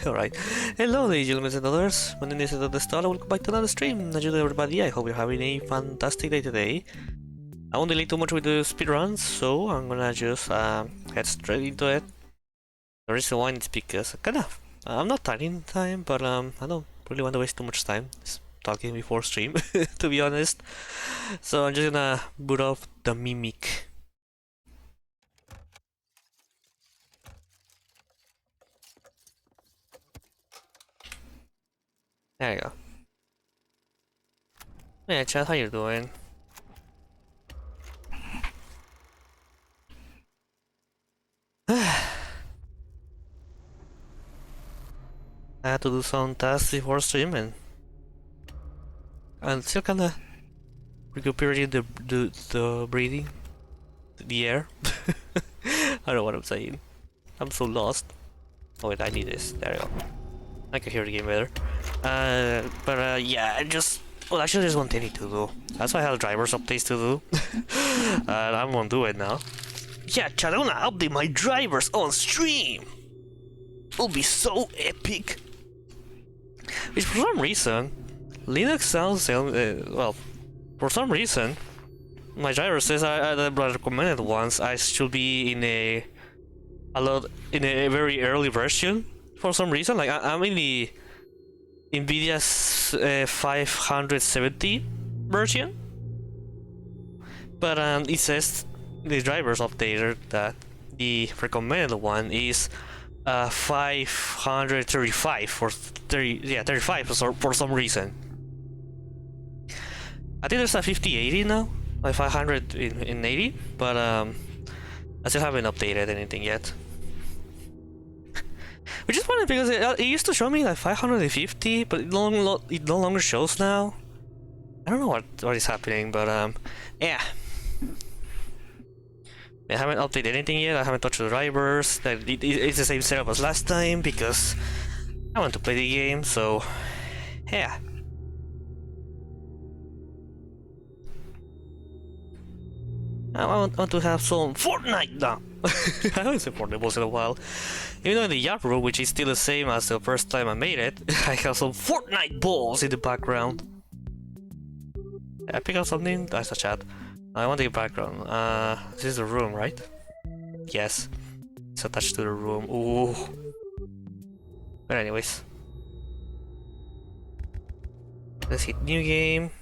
Alright. Hello ladies and gentlemen and others, my name is EduTheVODS. Welcome back to another stream. Hello everybody, I hope you're having a fantastic day today. I won't delay too much with the speedruns, so I'm gonna just head straight into it. The reason why is because I'm not taking time, but I don't really want to waste too much time talking before stream, to be honest. So I'm just gonna boot off the Mimic. There you go. Yeah, chat, how you doing? I had to do some tasks before stream and I'm still kinda recuperating the breathing, the air. I don't know what I'm saying. I'm so lost. Oh wait, I need this. There you go. I can hear the game better. Yeah, well, actually there's one thing I need to do. That's why I have drivers updates to do. And I'm gonna do it now. Yeah, chat, I'm gonna update my drivers on stream. It'll be so epic. Which for some reason, Linux sounds well. For some reason, my driver says the recommended ones I should be in a very early version. For some reason, like I'm in the NVIDIA's 570 version, but it says the drivers updated that the recommended one is 535 for some reason. I think there's a 5080 now, like 500 in 80, but I still haven't updated anything yet. Which is funny because it used to show me like 550, but it no longer shows now. I don't know what is happening, but yeah. I haven't updated anything yet. I haven't touched the drivers. It's the same setup as last time because I want to play the game. So yeah. I want to have some Fortnite now. I haven't seen Fortnite once in a while. Even though in the Yap room, which is still the same as the first time I made it, I have some Fortnite balls in the background. I pick up something? That's a chat. I want the background. This is the room, right? Yes. It's attached to the room. Ooh. But anyways. Let's hit new game.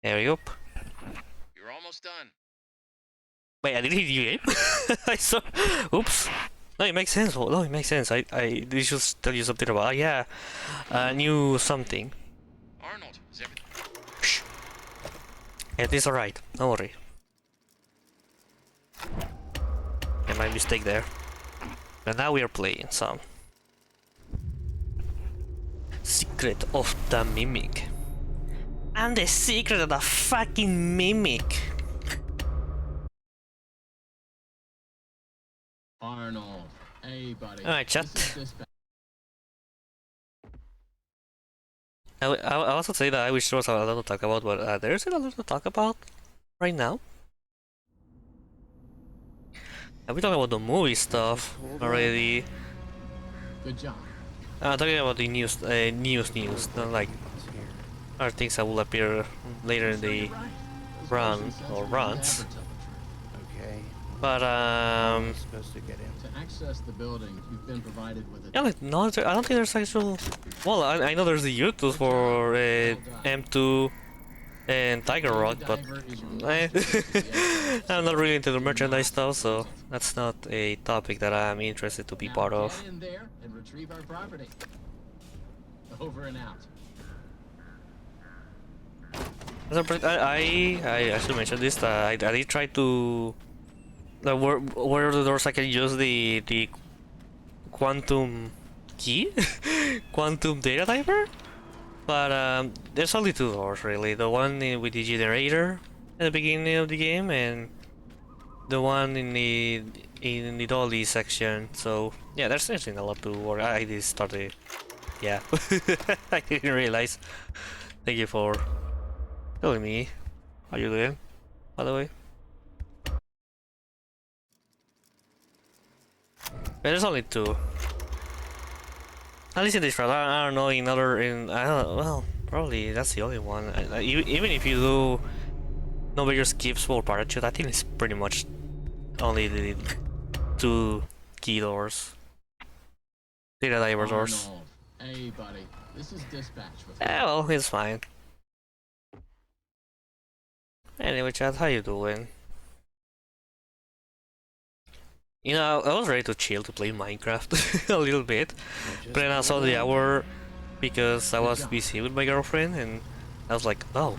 There we go. You're almost done. Wait, I didn't hit new game? I saw. Oops. No, it makes sense. No, it makes sense. I should tell you something about. Yeah. New something. Arnold, is everything? Shh. It is alright. Don't worry. My mistake there. And now we are playing some Secret of the Mimic. I'm the secret of the fucking Mimic. Arnold, hey buddy. Alright, chat. I also say that I wish there was a lot to talk about, but there isn't a lot to talk about right now. Have we talked about the movie stuff already? Good job. Talking about the news, not like other things that will appear later in the run or runs. Okay. But Supposed to get in. To access the building, you've been provided with a yeah, like no, I don't think there's actual. Well, I know there's the YouTube for M2 and Tiger Rock, but I'm not really into the merchandise stuff, so that's not a topic that I'm interested to be part of. Get in there and retrieve our property. Over and out. I should mention this. I did try to. Where the doors I can use the quantum key, quantum data diver. But there's only two doors really. The one with the generator at the beginning of the game, and the one in the dolly section. So yeah, there's actually a lot to work. I did start it. Yeah, I didn't realize. Thank you for telling me. How you doing, by the way? But there's only two. At least in this round, I don't know. I don't. Well, probably that's the only one. Even if you do no major skips for parachute, I think it's pretty much only the two key doors. Data diver doors. Arnold. Hey, buddy. This is dispatch with Yeah, well, it's fine. Anyway, chat, how you doing? You know, I was ready to chill to play Minecraft a little bit, but then I saw the hour because I was busy with my girlfriend, and I was like, oh,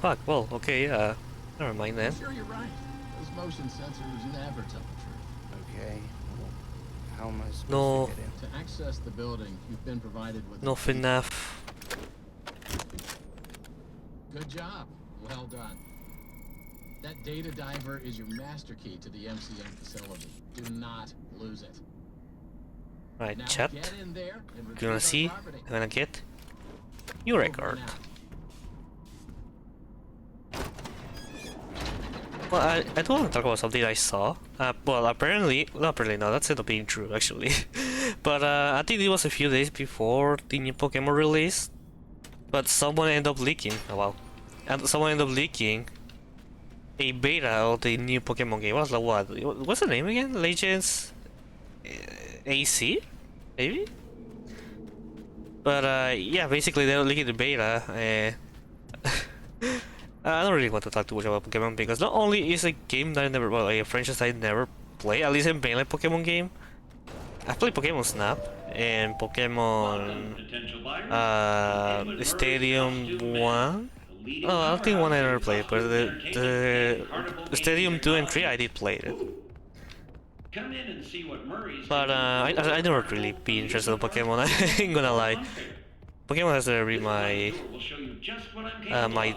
fuck. Well, okay, never mind then. Sure, you're right. Those motion sensors never tell the truth. Okay. How am I supposed No. to get in? To access the building, you've been provided with No a key. fnaf. Good job. Well done. That data diver is your master key to the MCM facility. Do not lose it. Right, Now chat. get in there and You wanna retrieve our see? property. I'm gonna get new Over record. and out. Well, I do want to talk about something I saw. Well, apparently, not apparently, no, that's ended up being true, actually. But I think it was a few days before the new Pokemon release. But someone ended up leaking. Oh, wow. And someone ended up leaking a beta of the new Pokemon game. What's the what? What's the name again? Legends AC? Maybe? But yeah, basically they're leaking the beta. I don't really want to talk too much about Pokemon because not only is a game that I never, well, a franchise I never play, at least I'm playing like Pokemon game. I've played Pokemon Snap and Pokemon Stadium 1. Oh, I don't think one I never played, but the Stadium 2 and 3 I did play it. Come in and see what Murray's But I never really be interested in Pokemon, I ain't gonna lie. Pokemon has never been my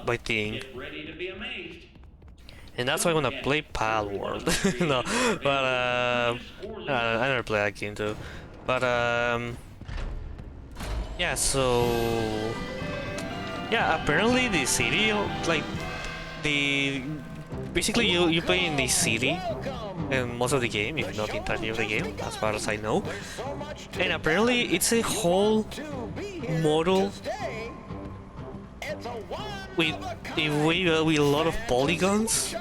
my thing. Get ready to be amazed. And that's why I wanna play Pal World. No, but I never play that game too. But yeah, so yeah, apparently the city, like the basically you play in the city in most of the game, if not the entirety of the game, as far as I know. And apparently it's a whole model with a lot of polygons,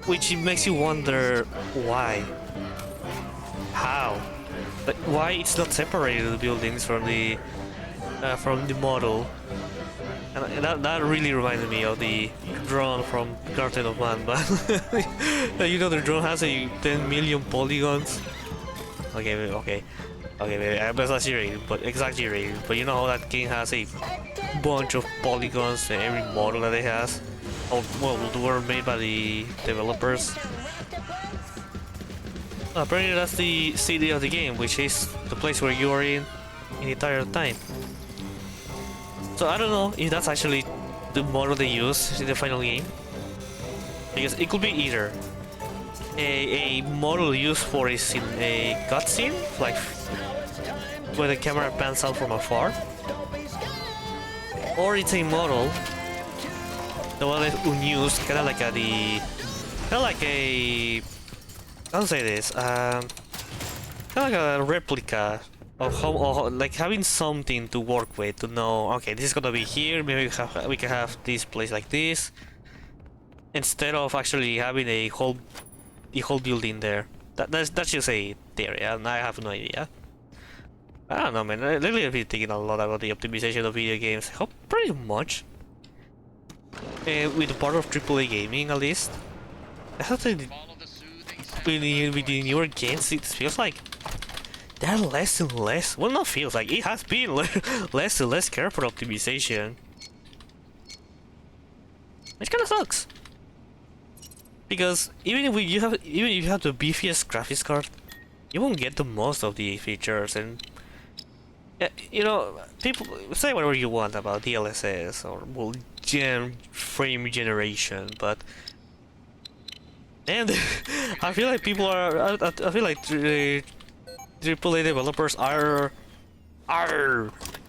which makes you wonder why, how, like why it's not separated the buildings from the model. And that really reminded me of the drone from Garden of Man, but you know the drone has a 10 million polygons. Okay, maybe I'm exaggerating, but you know how that game has a bunch of polygons in every model that it has. Oh, well, they were made by the developers. Apparently that's the city of the game, which is the place where you are in the entire time. So I don't know if that's actually the model they use in the final game, because it could be either a model used for a cutscene, like where the camera pans out from afar, or it's a model, the one that's unused, kind of like how to say this, kind of like a replica of how, like having something to work with to know, okay, this is gonna be here, maybe we can have this place like this, instead of actually having the whole building there. That's just a theory, and I have no idea. I don't know, man. Lately I've been thinking a lot about the optimization of video games. How pretty much, with the part of AAA gaming at least, I have to, with the newer games, it feels like they're less and less. Well, not feels like, it has been less and less careful optimization, which kind of sucks. Because even if you have the beefiest graphics card, you won't get the most of the features, and You know, people say whatever you want about DLSS or well, frame generation, but and I feel like people are. I feel like AAA developers are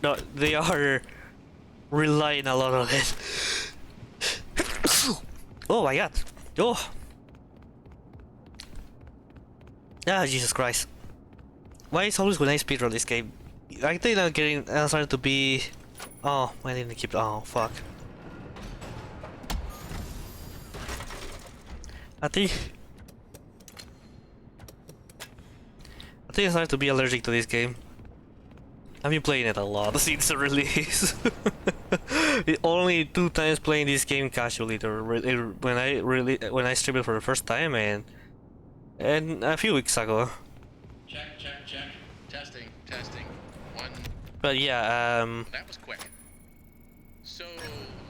no, they are relying a lot on it. Oh my god! Oh, ah, Jesus Christ! Why is always when I speedrun this game? I think I'm starting to be. Oh, I didn't keep. Oh, fuck. I think. I'm starting to be allergic to this game. I've been playing it a lot since the release. Only 2 times playing this game casually. When I streamed it for the first time and a few weeks ago. Check, check, check. Testing, testing. One. But yeah, That was quick. So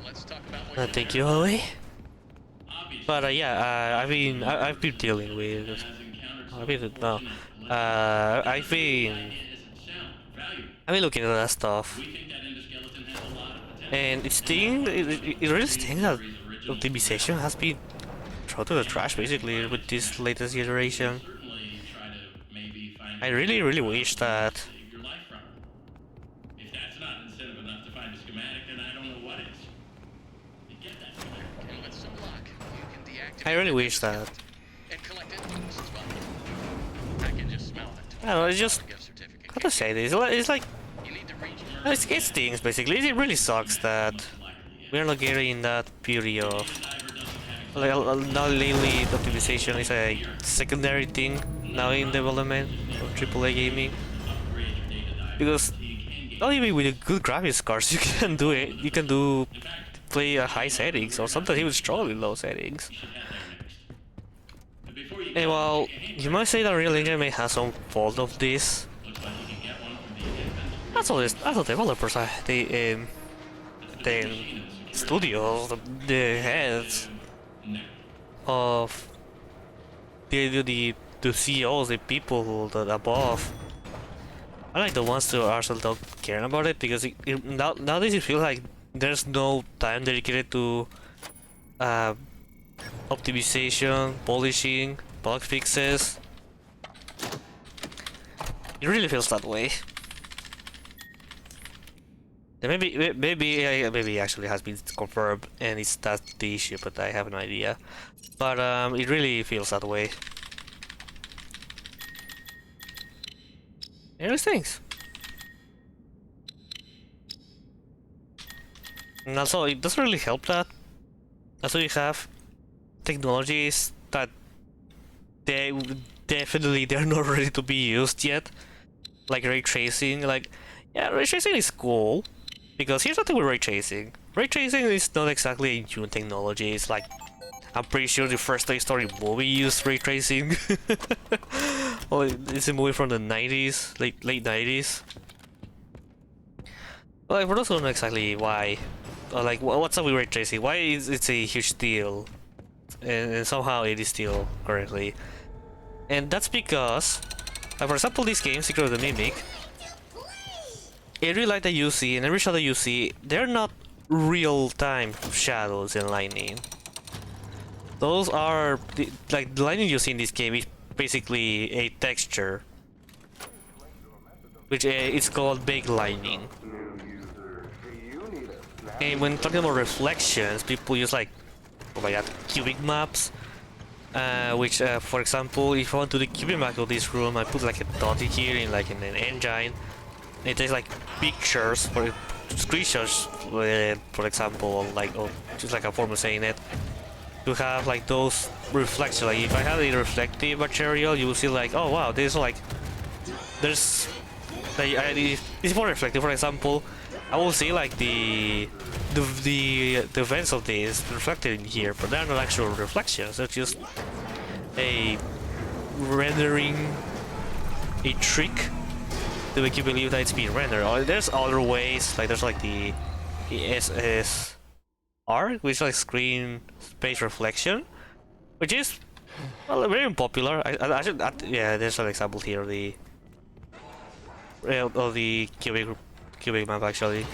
let's talk about what thank you, Holly. Obviously, But yeah, I've been dealing with. has encountered some I've been no. unfortunate I've been idea isn't sound, valuable. I've been looking at that stuff, We think that endoskeleton has a lot of potential. and it really stings that optimization has been thrown to the trash basically with this latest iteration. Certainly try to maybe find I really wish that. save your life from it. If that's not incentive enough to find a schematic, then I don't know what is. You get that schematic. And with some luck, you can deactivate I really that wish that. and collect influence as well. I can just smell it. I don't know, it's just Gift certificate. how to say this. It's like You need to reach it stings basically. It really sucks that we're not getting that beauty of like now lately optimization is a secondary thing now in development of AAA gaming, because not even with a good graphics cards you can do it. You can play at high settings or sometimes even strongly low settings. And while you might say that Real Engine may have some fault of this, that's all developers are. The studios, the heads of the CEOs, the people that above. I like the ones who are still don't care about it, because nowadays it feels like there's no time dedicated to optimization, polishing, bug fixes. It really feels that way. And maybe actually has been confirmed and that's the issue, but I have no idea. But it really feels that way. And those things. And also, it doesn't really help that. Also, you have technologies that they're not ready to be used yet, like ray tracing. Like, yeah, ray tracing is cool, because here's the thing with ray tracing. Ray tracing is not exactly a new technology. It's like, I'm pretty sure the first Toy Story movie used ray tracing. Well, it's a movie from the 90s, late 90s. Well, I don't know exactly why. Or like, what's up with ray tracing? Why is it a huge deal? And somehow it is still currently. And that's because, for example, this game, Secret of the Mimic, every light that you see and every shadow you see, they're not real-time shadows and lightning. Those are like the lightning you see in this game is basically a texture, which it's called baked lightning. And when talking about reflections, people use like, oh my god, cubic maps. Which, for example, if I want to do the cubic map of this room, I put like a dot here in like in an engine. It takes like pictures for screenshots, for example, like just like a form of saying it. To have like those reflections. Like if I have a reflective material, you will see like, oh wow, there's like it's more reflective. For example, I will see like the events of this reflected in here, but they're not actual reflections. They're just a rendering, a trick to make you believe that it's being rendered. Or there's other ways, like there's like the SSR, which is like screen space reflection, which is very unpopular. Yeah, there's an example here. of the cubic map actually.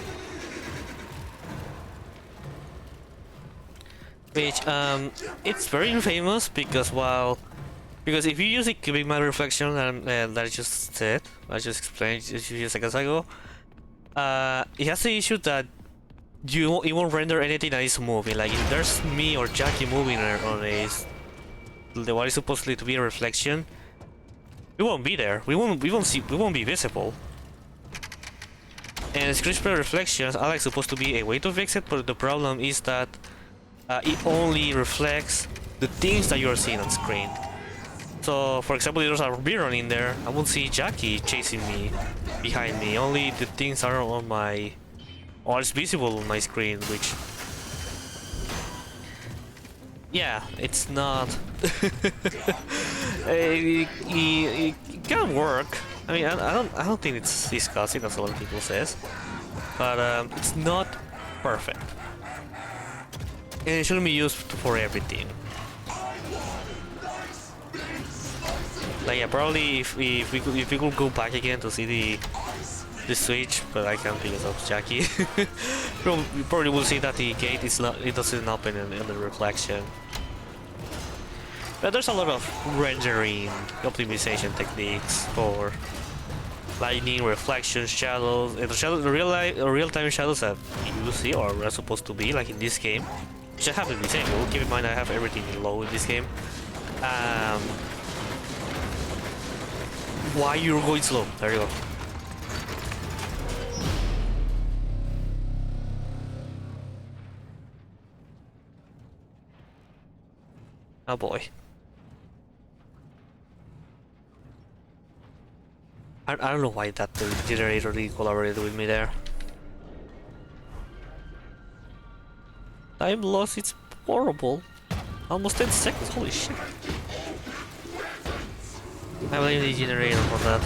Which it's very famous because because if you use a cubic map reflection and that I just said, I just explained a few seconds ago, it has the issue that it won't render anything that is moving. Like if there's me or Jackie moving on what is supposedly to be a reflection, we won't be there. We won't be visible. And screen spray reflections are like supposed to be a way to fix it, but the problem is that it only reflects the things that you are seeing on screen. So, for example, if there's a mirror in there, I won't see Jackie chasing me behind me. Only the things are on my, or it's visible on my screen, which, yeah, it's not. it can work. I mean, I don't think it's disgusting as a lot of people says, but it's not perfect. And it shouldn't be used for everything. Like yeah, probably if we could go back again to see the switch, but I can't because of Jackie. You probably will see that the gate doesn't open in the reflection. But there's a lot of rendering optimization techniques for lightning, reflection, shadows, and the real-time shadows that you see or are supposed to be like in this game. Which I have to disable. Keep in mind I have everything low in this game. Why you're going slow? There you go. Oh boy. I don't know why that the generator didn't collaborate with me there. Time loss, it's horrible. Almost 10 seconds, holy shit. I blame the generator for that.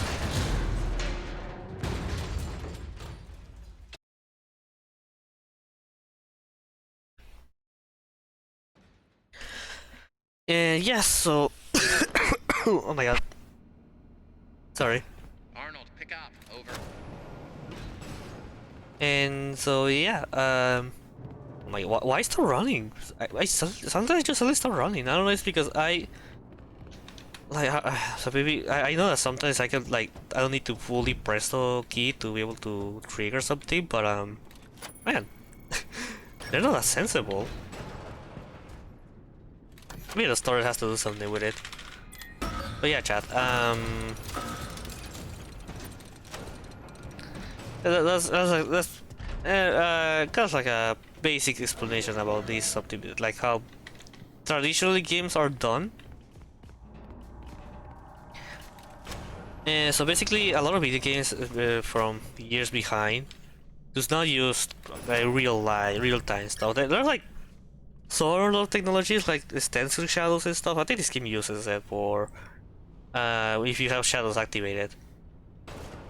And yes, so... oh my god. Sorry. Arnold, pick up. Over. And so yeah, oh my god, why is it running? Sometimes I just suddenly start running. I don't know, it's because so maybe I know that sometimes I can I don't need to fully press the key to be able to trigger something, but man, they're not that sensible. Maybe the story has to do something with it. But yeah, chat. That's kind of like a basic explanation about this like how traditionally games are done. So basically, a lot of video games from years behind does not use real-time stuff. They're like sort of technologies like stencil shadows and stuff. I think this game uses it for if you have shadows activated.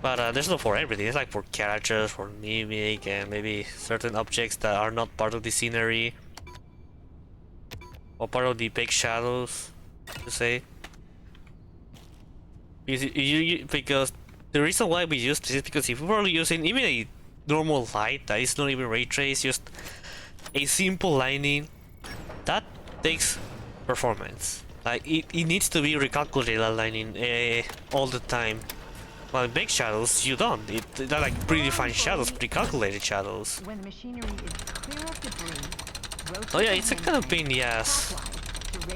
But there's not for everything. It's like for characters, for mimic, and maybe certain objects that are not part of the scenery or part of the big shadows, to say. Because the reason why we use this is because if we're using even a normal light that is not even ray trace, just a simple lighting, that takes performance. Like it needs to be recalculated that lighting all the time. While big shadows, you don't. They're like predefined shadows, pre-calculated shadows. When the machinery is clear of debris, Oh yeah, it's a kind of pain in the ass.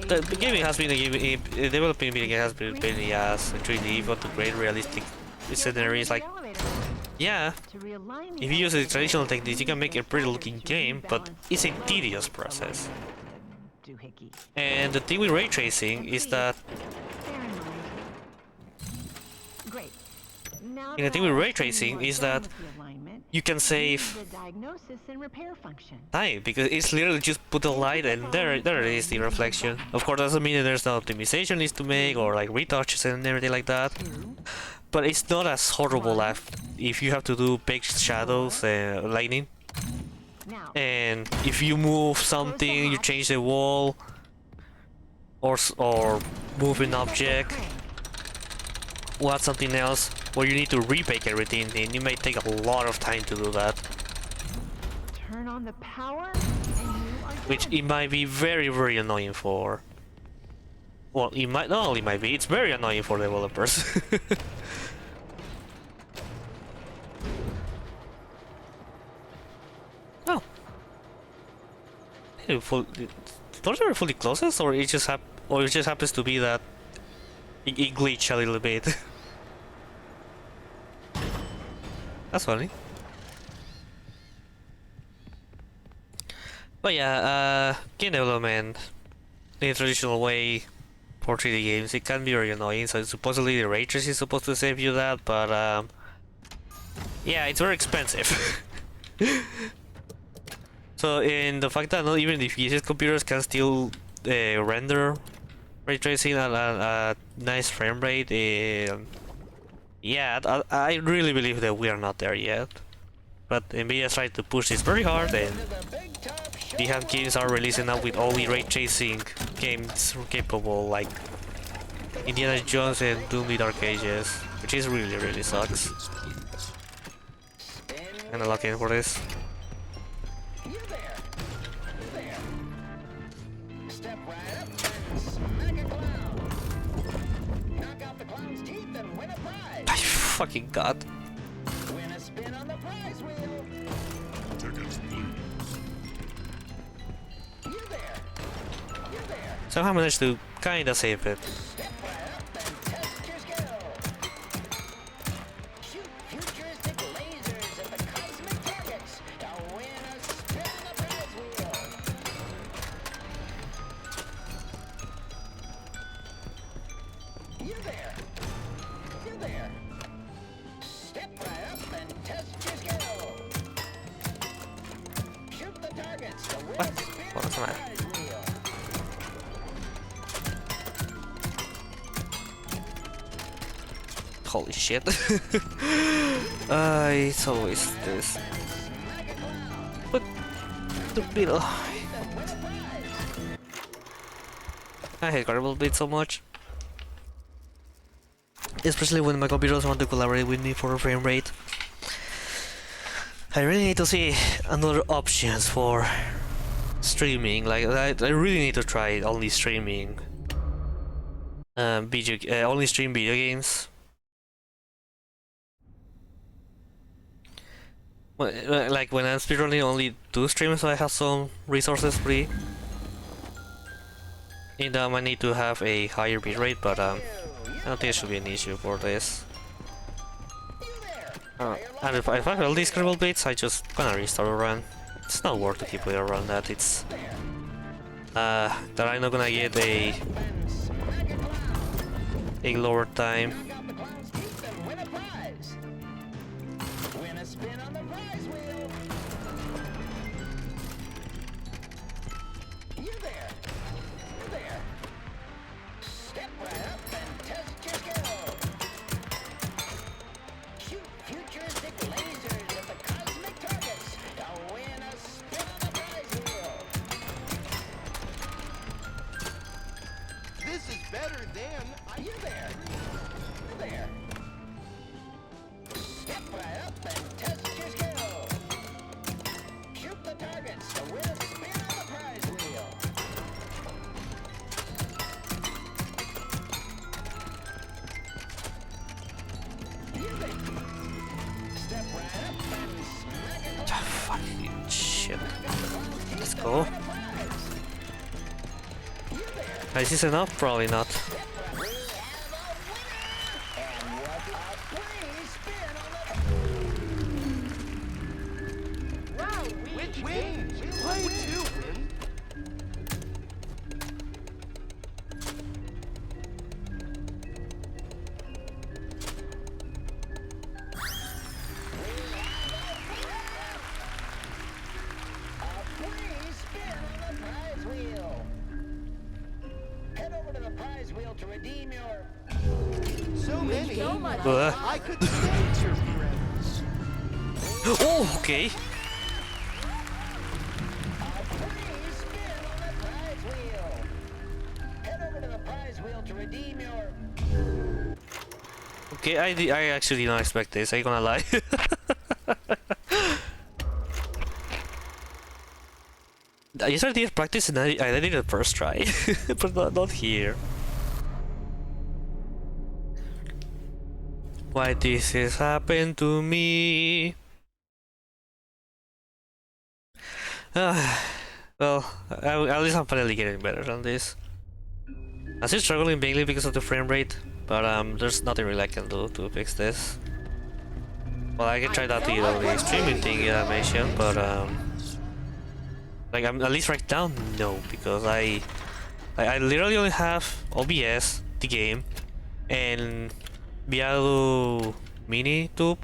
The gaming has been developing video game has been a pain in the ass. In 3D, you want to create realistic scenarios. Like, yeah, if you use the traditional techniques, you can make a pretty looking game, but it's a tedious process. And the thing with ray tracing is that you can save time because it's literally just put a light and there it is, the reflection. Of course, doesn't mean that there's no optimization needs to make or like retouches and everything like that. But it's not as horrible as if you have to do big shadows, lightning. And if you move something, you change the wall or move an object, want something else where you need to rebake everything, and it may take a lot of time to do that. Turn on the power, and you are Which done. it might be very, very annoying for... Well, it might not only might be, it's very annoying for developers. Oh. Those are fully closest, or it just happens to be that it glitched a little bit. That's funny. But yeah, game development in a traditional way for 3D games, it can be very annoying. So supposedly the ray tracing is supposed to save you that, but yeah, it's very expensive. So in the fact that not even the easiest computers can still render ray tracing at a nice frame rate, yeah, I really believe that we are not there yet. But NVIDIA is trying to push this very hard, and the hand games are releasing now with only ray tracing games capable, like Indiana Jones and Doom the Dark Ages, which is really sucks. Kinda looking for this. You there. Step right up and smack a clown. Knock out the clown's teeth and win a prize. My fucking god. Win a spin on the prize wheel. You there. Somehow managed to kinda save it. Step right up and test your skill. Shoot futuristic lasers at the cosmic targets to win a spin on the prize wheel. You there. Step right up and test your skill. Shoot the targets to win a spin on What's the the matter? prize wheel. Holy shit. It's always this. But the beetle. I hate Garble Blade so much. Especially when my computers want to collaborate with me for a frame rate. I really need to see another options for streaming. Like I really need to try only streaming only stream video games. Well, like when I'm speedrunning, only do streams so I have some resources free. And I need to have a higher bitrate, but I don't think it should be an issue for this. And if I fail these scribble bits, I just gonna restart a run. It's not worth to keep it around that. It's that I'm not gonna get a lower time. Knock out the clown's teeth and win a prize. Win a spin on the prize wheel. You there. Step right up and test your skill. Shoot futuristic lasers at the cosmic targets to win a spin on the prize wheel. This is better than You there. Step right up and test your skill. Shoot the targets to win a spin on the prize wheel. You there. Step right up and smack it. Fucking shit. Let's Teeth go. and win a prize. You there. Is this enough? Probably not. We have a winner! And what a free spin on the... wow. Which wins? Play to win. A free spin on the prize wheel. Head over to the prize wheel to redeem your... So many. I could sense your presence. Oh, okay. A free spin on the prize wheel. Head over to the prize wheel to redeem your... Okay, I actually did not expect this, I ain't gonna lie. I started did practice and I did it the first try, but not here. Why this has happened to me? Well, at least I'm finally getting better on this. I'm still struggling mainly because of the frame rate, but there's nothing really I can do to fix this. Well, I can try that to the streaming thing I mentioned, but like I'm at least right now, no, because I literally only have OBS, the game, and Viado Mini Tube,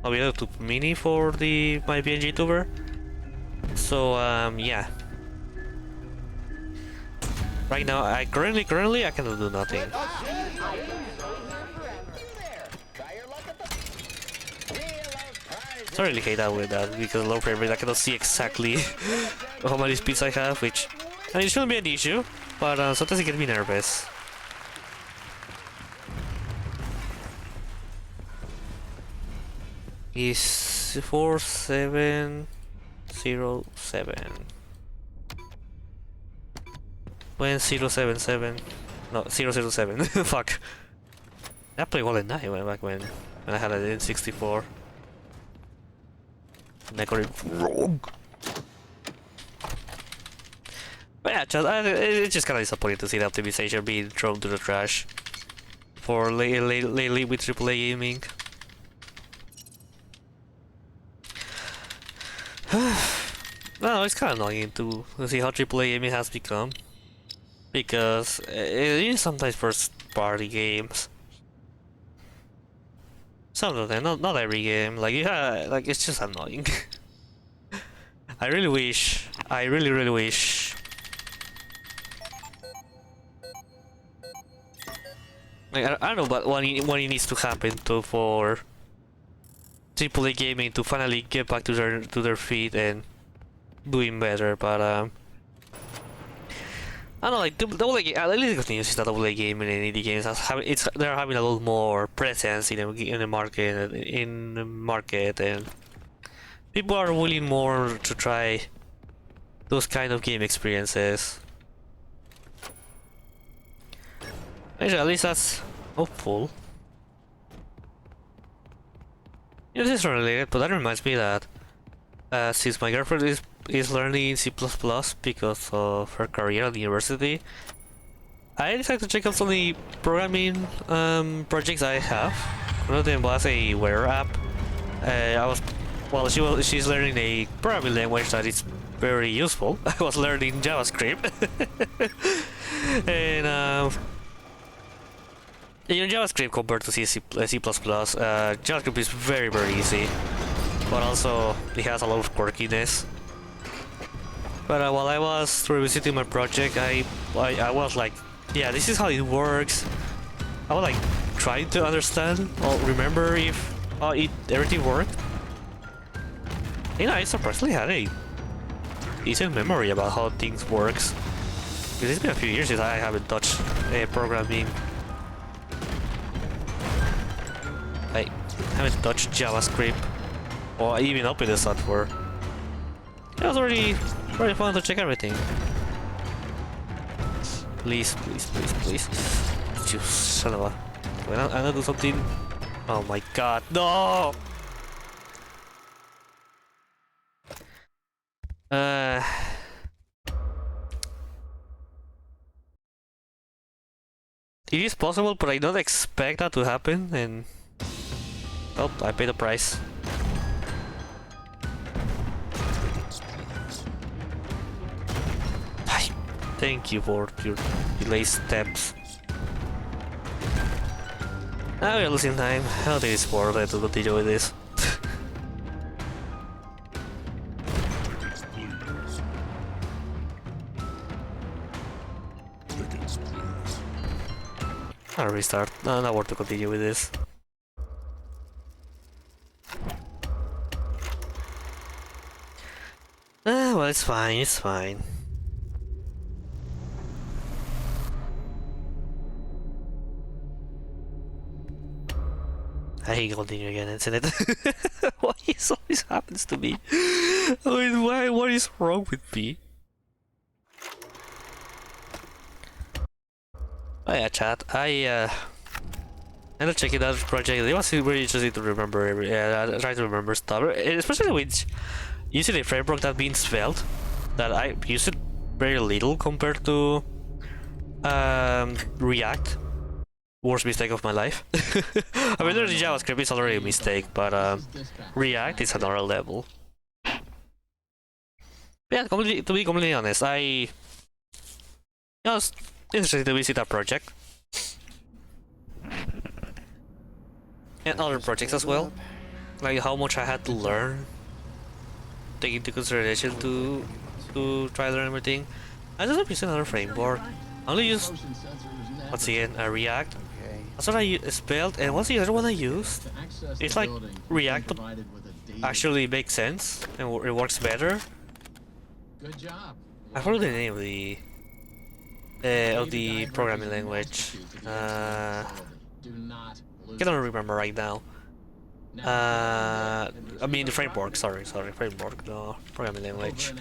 or Viado Tube Mini for my PNG tuber. So yeah. Right now, I currently I cannot do nothing. So I really hate that with that because low frame rate I cannot see exactly how many speeds I have, which I mean it shouldn't be an issue, but sometimes it gets me nervous. Is 4707. When 077? No, 007. Fuck. I played Wallet 9 back when I had it in 64. And I got it wrong. But yeah, it's just kind of disappointing to see the optimization being thrown to the trash for lately with AAA gaming. No, it's kind of annoying to see how AAA gaming has become. Because it is sometimes first party games. Some of them, not every game. Like yeah, like it's just annoying. I really wish. I really wish. Like I don't know, but what it needs to happen for AAA gaming to finally get back to their feet and doing better. But I don't know, like double A, at least the good news is that double A gaming and indie games they're having a little more presence in the market, and people are willing more to try those kind of game experiences. Actually, at least that's hopeful. Yeah, this is related, but that reminds me that since my girlfriend is learning C++ because of her career at the university, I decided to check out some of the programming projects I have. One of them was a weather app. She's learning a programming language that is very useful. I was learning JavaScript, and JavaScript compared to C++, JavaScript is very easy, but also it has a lot of quirkiness. But while I was revisiting my project, I was like, yeah, this is how it works. I was like trying to understand or remember if everything worked. I surprisingly had a decent memory about how things works. Because it's been a few years since I haven't touched programming. I haven't touched JavaScript or even opened the software. It was already very fun to check everything. Please. You son of a... Wait, I'm gonna do something. Oh my god, no! It is possible, but I don't expect that to happen, and... Oh, I paid the price. Thank you for your delay steps. Now we're losing time. I don't think it's worth it to continue with this. I'll restart. No, not worth to continue with this. Well, it's fine. I hate continue again, isn't it? Why this always happens to me? I mean, why? What is wrong with me? Oh yeah, chat. I ended up checking out the project. It was really interesting to remember. I try to remember stuff, especially with using a framework that means Svelte. That I use it very little compared to React. Worst mistake of my life. I mean, there's JavaScript, it's already a mistake, but React is another level. Yeah, to be completely honest, I was interested to visit that project. And other projects as well. Like how much I had to learn. Take into consideration to try to learn everything. I just using another framework. I only use, once again, React. That's what I spelled, and what's the other one I used? It's like React, but actually makes sense, and it works better. Good job. I forgot the name of the programming language. Cannot remember right now. I mean the framework. Sorry, framework. No, programming language.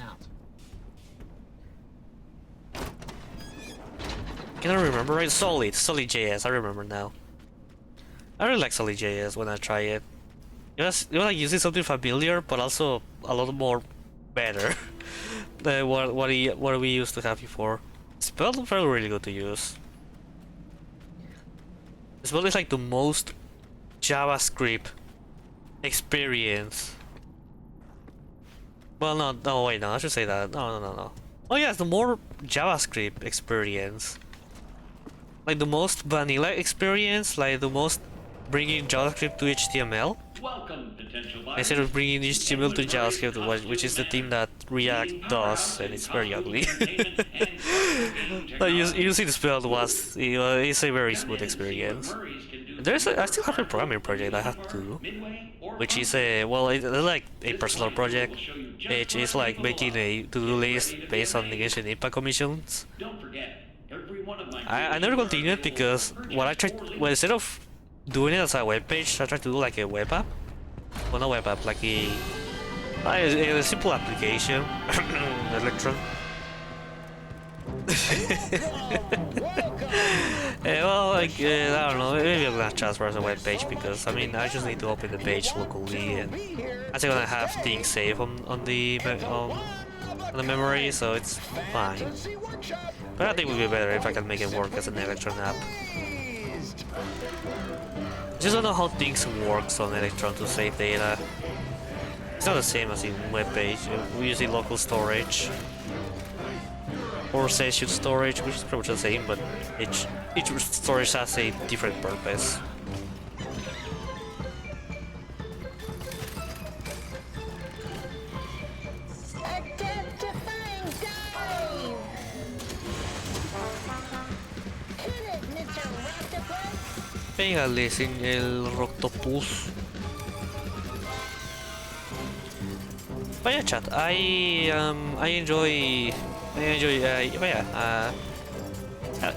Cannot remember, right? Solid.js, I remember now. I really like Solid.js when I try it. It was like using something familiar, but also a lot more better than what we used to have before. Svelte felt really good to use. Svelte is like the most JavaScript experience. Well, no, wait, no, I should say that. No. Oh yes, the more JavaScript experience. Like the most vanilla experience, like the most bringing JavaScript to HTML. Welcome, potential buyers. Instead of bringing HTML to JavaScript, which is the thing that React does, and it's very ugly. Like using the spell was, it's a very smooth experience. I still have a programming project I have to do, which is it's like a personal project. Which is like making a to-do list based on negation impact commissions. Don't forget, every one of my I never continued because what I tried, well, instead of doing it as a web page, I tried to do like a web app. Well, not web app, like a simple application. Electron. Well, like, I don't know, maybe I'm gonna transfer as a web page because, I mean, I just need to open the page locally and I think I have things saved on the memory, so it's fine. But I think it would be better if I can make it work as an Electron app. Just don't know how things works on Electron to save data. It's not the same as in web page. We use local storage or session storage, which is pretty much the same, but each storage has a different purpose. Pégale, sin el Octopus. Vaya chat, I enjoy.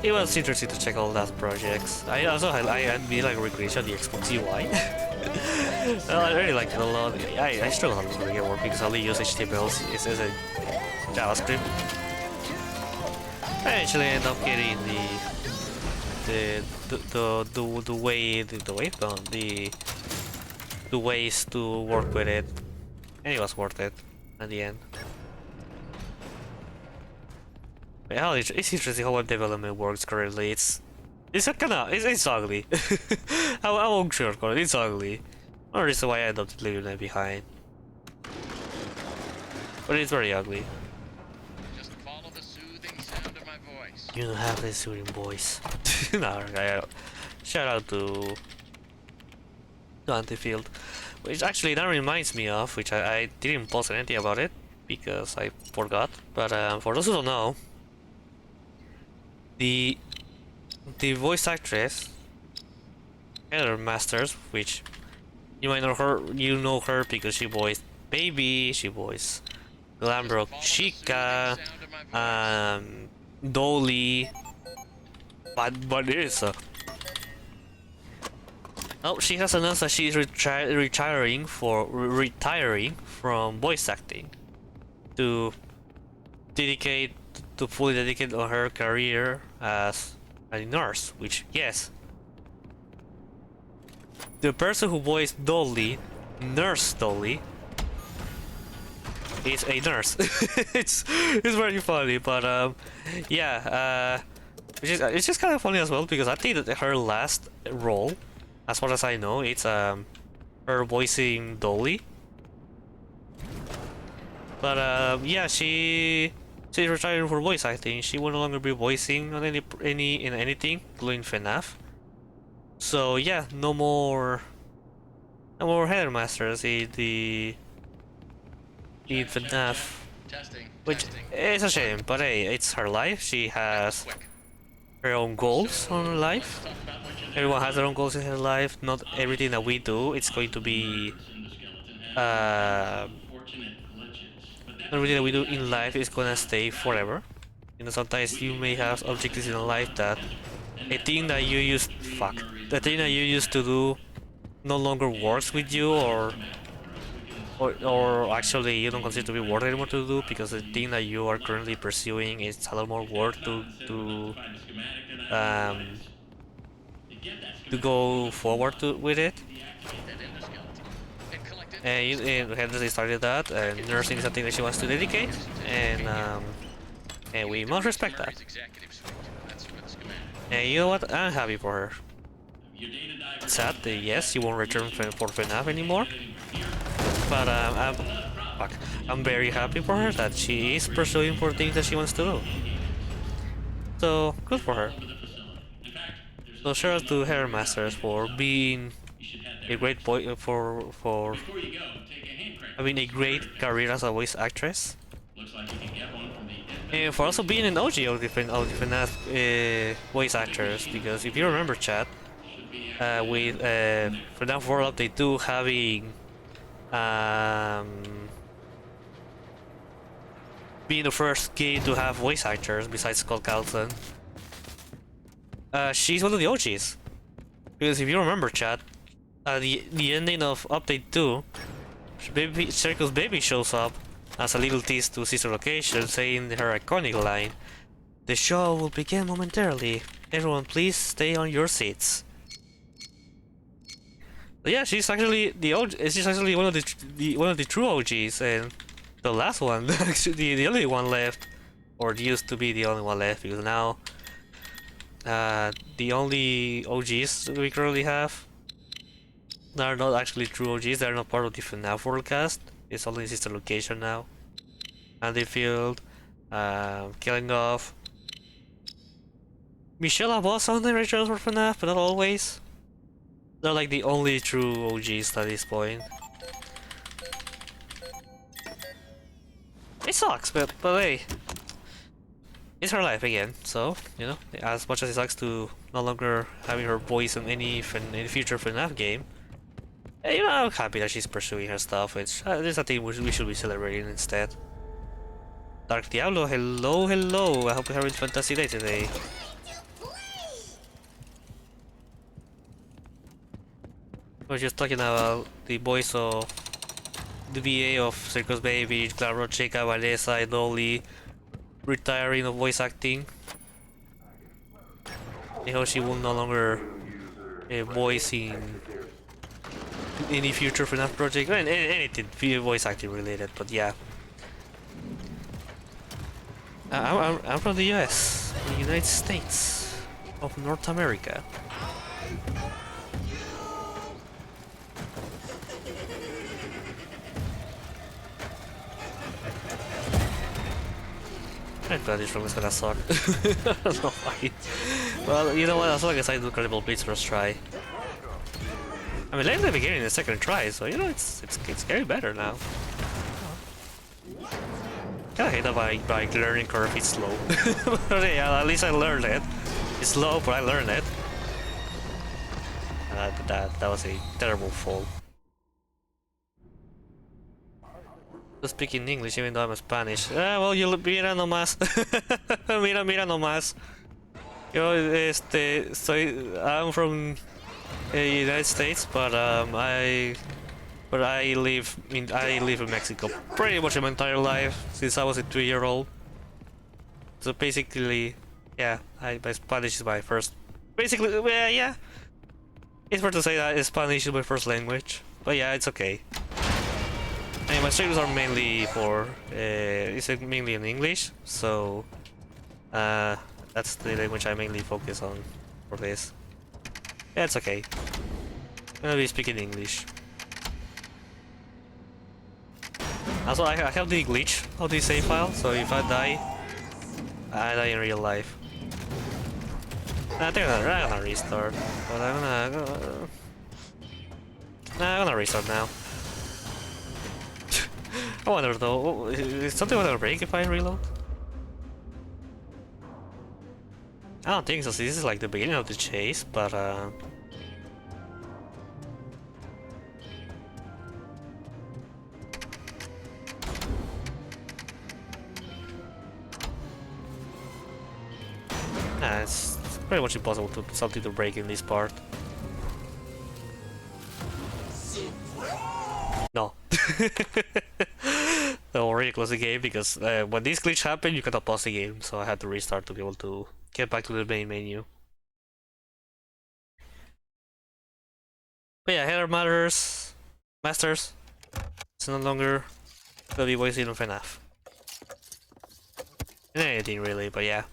It was interesting to check all that projects. I also I'd be like recreation the Xbox UI. I really liked it a lot. I struggle a lot to make it work because I only use HTML as a JavaScript. I actually end up getting the ways to work with it, and it was worth it at the end. Yeah, it's interesting how web development works currently. It's ugly. I won't sugarcoat it. It's ugly. One reason why I ended up leaving it behind. But it's very ugly. Just follow the soothing sound of my voice. You don't have this soothing voice. No, shout out to Antifield. Which actually that reminds me of, which I didn't post anything about it because I forgot. But for those who don't know, the voice actress Heather Masters, which you might know her, because she voiced Baby, she voiced Glambrook Chica, Dolly, but Vanessa. Oh, she has announced that she's retiring from voice acting to fully dedicate on her career as a nurse. Which, yes, the person who voiced Dolly, Nurse Dolly, is a nurse. it's very funny, but yeah, it's just kind of funny as well because I think that her last role, as far as I know, it's her voicing Dolly. But yeah, she's retiring for voice acting. She will no longer be voicing on anything, including FNAF. So yeah, no more Headmasters in FNAF. Testing. Which is a shame, but hey, it's her life. She has her own goals on life. Everyone has their own goals in her life. Not everything that we do it's going to be not everything that we do in life is gonna stay forever. You know, sometimes you may have objectives in life that the thing that you used to do no longer works with you, or actually you don't consider to be worth anymore to do because the thing that you are currently pursuing is a lot more worth to go forward with it. And Henderson started that, and nursing is something that she wants to dedicate, and we must respect that. And you know what? I'm happy for her. Sad that yes, she won't return for FNAF anymore, but I'm very happy for her that she is pursuing for things that she wants to do. So good for her. So shout out to Hairmasters for being a great boy for having a great career as a voice actress, and for also being an OG of different voice actors. Because if you remember, chat, with FNAF World Update 2 having being the first game to have voice actors besides Scott Calton, she's one of the OGs. Because if you remember, chat, at the ending of Update 2, Circle's baby shows up as a little tease to Sister Location, saying her iconic line, "The show will begin momentarily. Everyone please stay on your seats." But yeah, she's actually the OG, she's actually one of the true OGs, and the last one, actually the only one left, or used to be the only one left, because now the only OGs we currently have are not actually true OGs. They're not part of the FNAF World cast. It's only Sister Location now. Andyfield, Killing Off. Michelle was on the returns for FNAF, but not always. They're like the only true OGs at this point. It sucks, but hey, it's her life again. So you know, as much as it sucks to no longer having her voice in any future FNAF game, you know, I'm happy that she's pursuing her stuff. It's there's a thing we should be celebrating instead. Dark Diablo, hello, hello. I hope you're having a fantastic day today. I was just talking about the voice of the VA of Circus Baby, Claro, Chica, Valesa, Dolly retiring of voice acting. I hope she will no longer voice in any future FNAF project, or anything voice acting related. But yeah, I'm from the US, the United States of North America. I thought this room is gonna suck. I don't know why. Well, you know what, as long as I do Credible Blitz first try. I mean, lately I'm getting the second try, so you know, it's getting better now. Kinda hate that my learning curve is slow. But yeah, at least I learned it. It's slow, but I learned it. That was a terrible fall. Speaking English even though I'm Spanish. Well, you mira nomás. Mira nomás. Yo, I'm from United States, but I live in Mexico pretty much my entire life since I was a 2-year-old. So basically, yeah, my Spanish is my first. Basically, well, yeah, it's fair to say that Spanish is my first language, but yeah, it's okay. And my streams are mainly it's mainly in English, so that's the language I mainly focus on for this. Yeah, it's okay. I'm gonna be speaking English. Also, I have the glitch of the save file, so if I die in real life. I think I'm gonna restart, but I'm gonna restart now. I wonder though, is something gonna break if I reload? I don't think so. This is like the beginning of the chase, but nah, it's pretty much impossible to something to break in this part. No. I already closed the game because when this glitch happened, you cannot pause the game, so I had to restart to be able to get back to the main menu. But yeah, header matters, masters. It's no longer gonna be wasted on fnaf. Anything really, but yeah.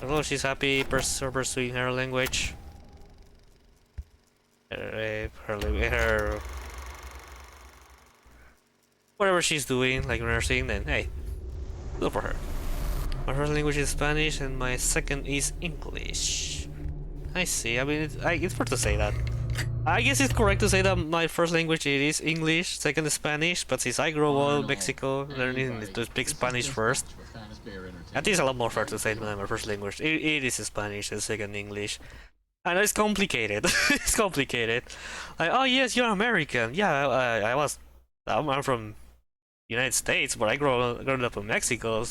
Although she's happy pursuing her language. Her whatever she's doing, like nursing, then hey, good for her. My first language is Spanish and my second is English. I see, I mean, it's fair to say that. I guess it's correct to say that my first language is English, second is Spanish, but since I grew up in Mexico, learning to speak Spanish first, I think it's a lot more fair to say that my first language it is Spanish and second English. I know it's complicated. It's complicated. Like, oh yes, you're American. Yeah, I'm from United States, but I grew up in Mexico.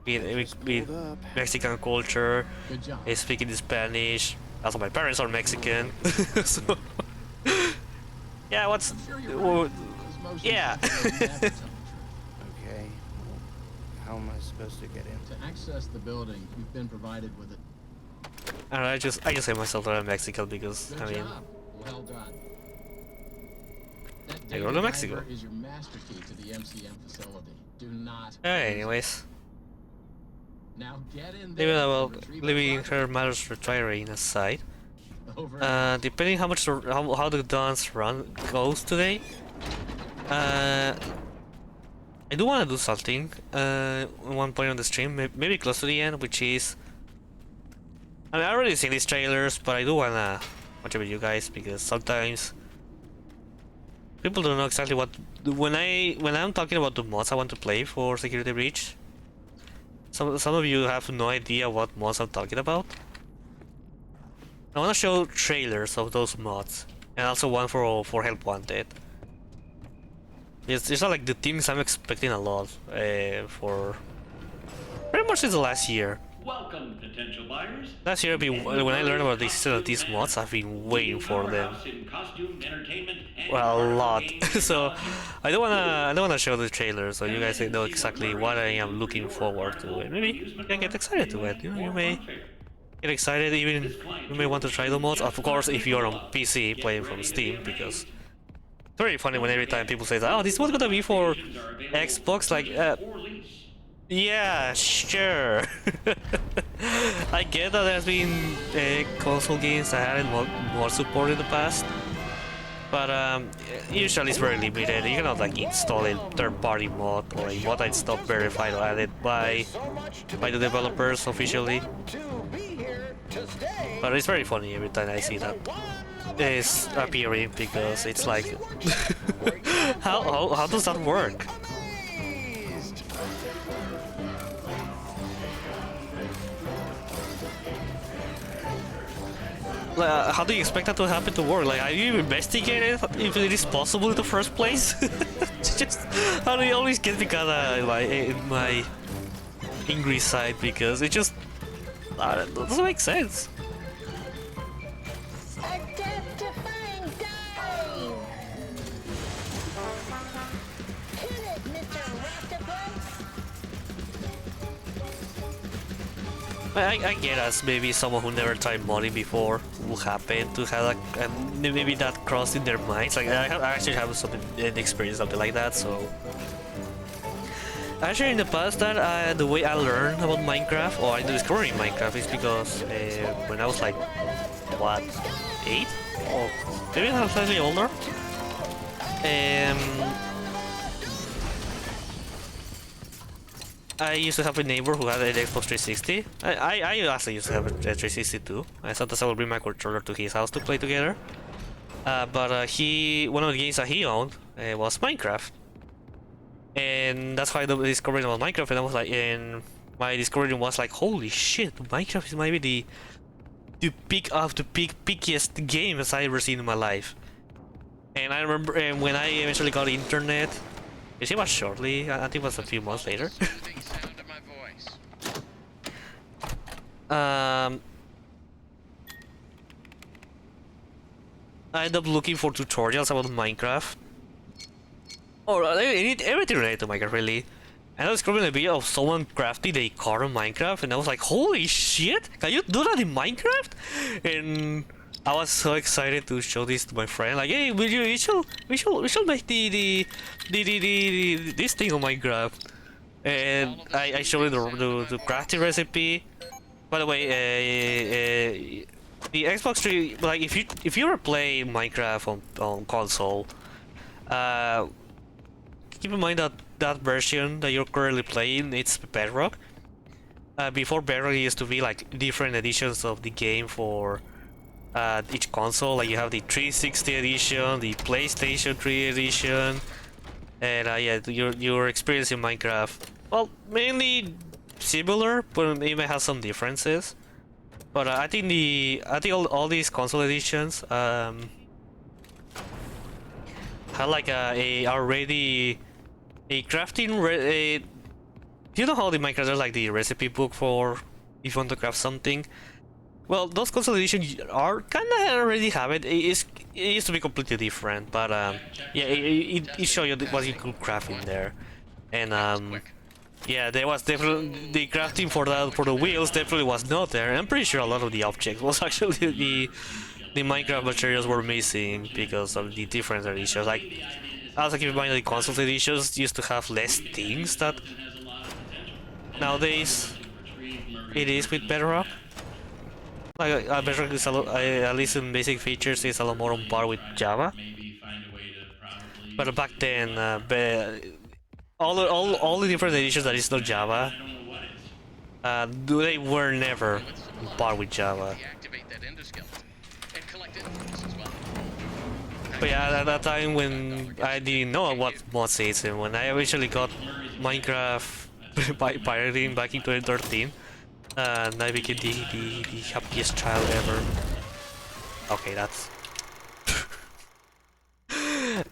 With Mexican culture, speaking Spanish. Also, my parents are Mexican. So, yeah, yeah. Okay. How am I supposed to get in? To access the building, you've been provided with it. And I just say myself that I'm Mexican because Good I mean job. Well done. That I go to data Mexico. diver is your master key to the MCM facility. Do not. anyways. Now get in there. Leaving her mother's retiring aside. Over. Depending how the dance run goes today, I do want to do something at one point on the stream, maybe close to the end, which is, I mean, I already seen these trailers, but I do wanna watch it with you guys because sometimes people don't know exactly what when I'm talking about the mods I want to play for Security Breach. Some of you have no idea what mods I'm talking about. I want to show trailers of those mods, and also one for Help Wanted. It's not like the things I'm expecting a lot for pretty much since the last year. Welcome, potential buyers. Last year, when I learned about these mods, I've been waiting for them. Well, a lot. So I don't wanna show the trailer, so you guys know exactly what I am looking forward to, and maybe you can get excited to it. You know, you may get excited, even you may want to try the mods. Of course, if you're on PC playing from Steam, because it's very funny when every time people say that, oh, this one's gonna be for Xbox, like, yeah, sure. I get that there's been console games that had more support in the past, but usually it's very limited. You cannot like install a third-party mod or a mod that's not verified or added by the developers officially. But it's very funny every time I see that it's appearing because it's like, how does that work? How do you expect that to happen to work? Like, are you investigated if it is possible in the first place? Just how do you always get me kinda in my angry side because it just doesn't make sense. I get as maybe someone who never tried modding before will happen to have like, maybe that crossed in their minds. Like I actually have an experience something like that. So actually in the past that the way I learned about Minecraft or I discovered Minecraft is because when I was like what 8 or maybe I was slightly older. I used to have a neighbor who had an Xbox 360. I actually used to have a 360 too. I sometimes I would bring my controller to his house to play together. But one of the games that he owned was Minecraft, and that's why I discovered about Minecraft. And I was like, and my discovery was like, holy shit, Minecraft is maybe the pickiest games I ever seen in my life. And I remember when I eventually got internet. It was shortly, I think it was a few months later. I ended up looking for tutorials about Minecraft. Or everything related to Minecraft, really. And I was scrolling a video of someone crafting a car in Minecraft, and I was like, holy shit! Can you do that in Minecraft? And I was so excited to show this to my friend. Like, hey, we should make this thing on Minecraft. And I showed him the crafting recipe. By the way, the Xbox 3, like if you ever play Minecraft on console, keep in mind that that version that you're currently playing, it's Bedrock. Before Bedrock, it used to be like different editions of the game for each console. Like you have the 360 edition, the PlayStation 3 edition, and yeah, your experience in Minecraft, well, mainly similar, but it may have some differences. But I think all these console editions had like already a crafting you know how the Minecraft is like the recipe book for if you want to craft something. Well, those console editions are kinda already have it. It used to be completely different, but yeah, it showed you what you could craft in there, and yeah, there was definitely the crafting for the wheels definitely was not there. I'm pretty sure a lot of the objects was actually the Minecraft materials were missing because of the different editions. Like also keep in mind the console editions used to have less things that nowadays it is with Bedrock. Like Bedrock is at least in basic features is a lot more on par with Java. But back then, all the different editions that is not Java, they were never on par with Java. But yeah, at that time when I didn't know what mods is, and when I eventually got Minecraft by pirating back in 2013, and I became the happiest child ever. Okay, that's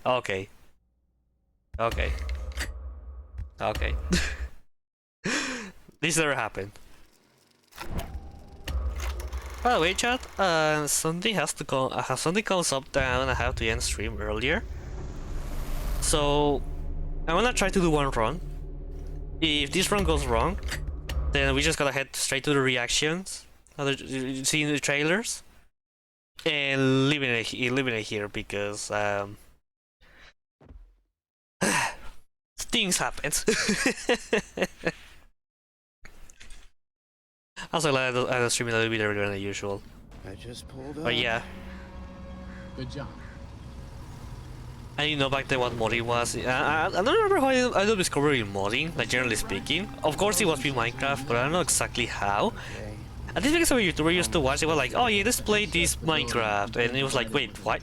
okay. Okay. Okay. This never happened. By the way, chat, something has to go. Something comes up that I have to end stream earlier. So I'm gonna try to do one run. If this run goes wrong, then we just gotta head straight to the reactions, seeing the trailers, and leaving it here because things happen. Also, I'm streaming a little bit earlier than usual. I just pulled up. But yeah, Good job. I didn't know back then what modding was. I don't remember how I discovered modding, like generally speaking. Of course it was with Minecraft, but I don't know exactly how. Okay. I think because some YouTubers used to watch it, was like, oh yeah, let's play this Minecraft. And it was like, wait, what?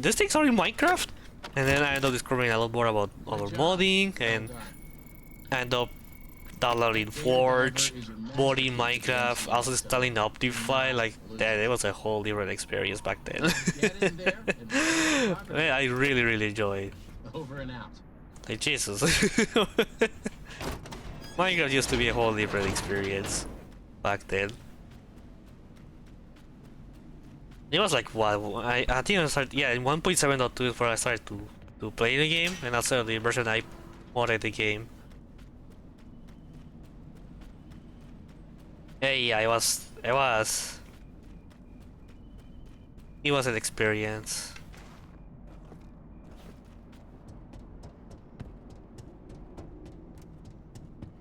These things are in Minecraft? And then I ended up discovering a lot more about other modding, and I ended up downloading Forge, modding Minecraft, also installing Optify. Like that, it was a whole different experience back then. Man, I really enjoy it. Over and out. Like Jesus. Minecraft used to be a whole different experience back then. It was like what I think I started, yeah, in 1.7.2 before I started to play the game, and also the version I modded the game. Yeah, it was an experience.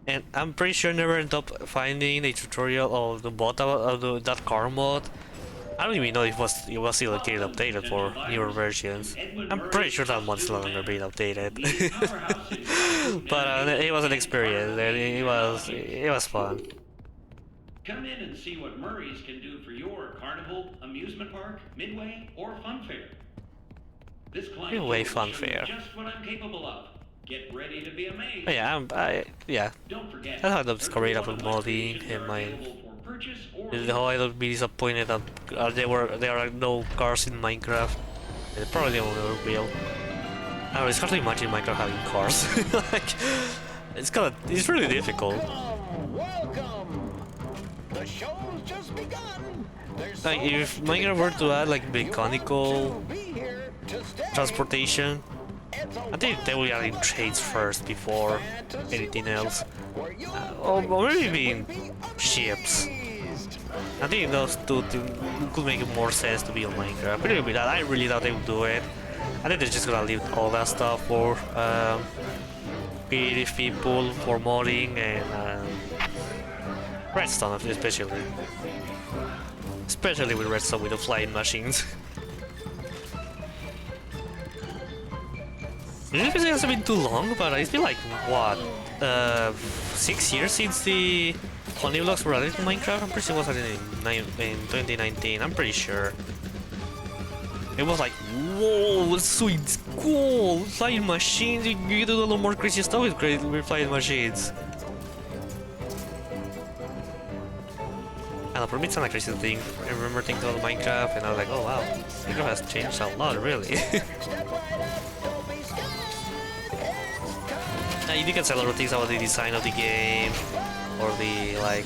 And I'm pretty sure I never ended up finding a tutorial of the bot of that car mod. I don't even know if it was still getting updated for newer versions. I'm pretty sure that mod's no longer being updated. But it was an experience, and it was fun. Come in and see what Murray's can do for your carnival, amusement park, midway, or fun fair. This client Midway will fun show you fair. just what I'm capable of. Get ready to be amazed. Oh, yeah, Don't forget. I thought I discovered about modding and my the whole I don't be disappointed that there are no cars in Minecraft. They probably will never build. I don't know, it's hard to imagine Minecraft having cars. Like, it's really difficult. Welcome. The show's just begun. There's Like, so if much to Minecraft be were to done. add like You mechanical want to be here to stay. transportation, It's a I think they will be adding wide trades world first before fantasy anything else. where you'll Or find maybe simply be ships. amazed. I think those two could make more sense to be on Minecraft. But anyway, I really doubt they will do it. I think they're just gonna leave all that stuff for creative people, for modding, and Redstone especially. Especially with Redstone with the flying machines. It hasn't been too long, but it's been like, what, 6 years since the funny vlogs were added to Minecraft? I'm pretty sure it was added in 2019, I'm pretty sure. It was like, whoa, so it's cool! Flying machines, you can do a lot more crazy stuff with flying machines. I don't know, for me it's not a crazy thing. I remember things about Minecraft and I was like, oh wow, Minecraft has changed a lot, really. Step right up, don't be scared. It's time. You can say a lot of things about the design of the game, or the, like...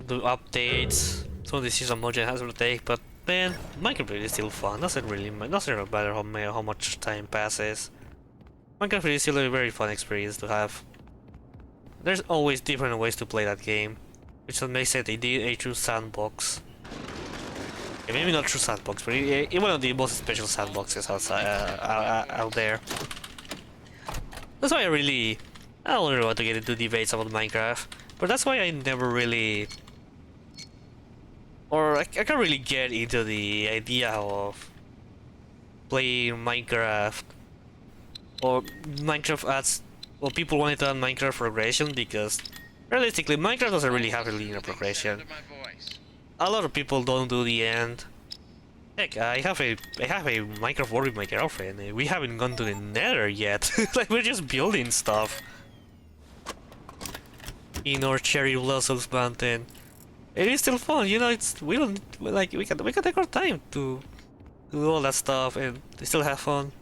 the updates, some of the season mojo has to take, but man, Minecraft is still fun. Doesn't really matter how much time passes. Minecraft is still a very fun experience to have. There's always different ways to play that game, which makes it a true sandbox. Yeah, maybe not true sandbox, but one of the most special sandboxes out there. That's why I don't really want to get into debates about Minecraft, but that's why I never really, or I can't really get into the idea of playing Minecraft, or Minecraft as, well, people wanted to add Minecraft progression, because realistically Minecraft doesn't really have a linear progression. A lot of people don't do the end. Heck, I have a Minecraft world with my girlfriend. We haven't gone to the Nether yet. Like, we're just building stuff in our cherry blossoms mountain. It is still fun, you know. We can take our time to do all that stuff and still have fun.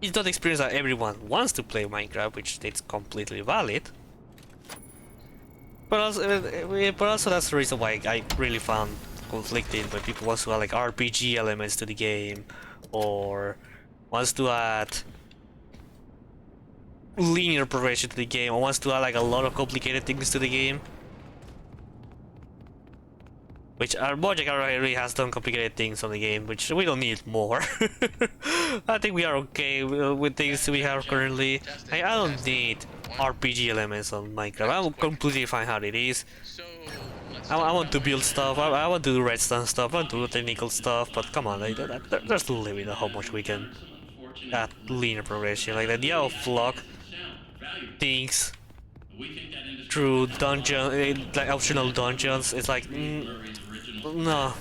It's not the experience that everyone wants to play Minecraft, which is completely valid. But also that's the reason why I really found conflicting when people want to add like RPG elements to the game, or wants to add linear progression to the game, or wants to add like a lot of complicated things to the game. Which our Mojang already has done complicated things on the game, which we don't need more. I think we are okay with things we have currently. I don't need RPG elements on Minecraft. I'm completely fine how it is. I want to build stuff, I want to do redstone stuff, I want to do technical stuff, but come on, like, there's no limit on how much we can add linear progression. Like the idea of block things through dungeon, like optional dungeons, it's like, no,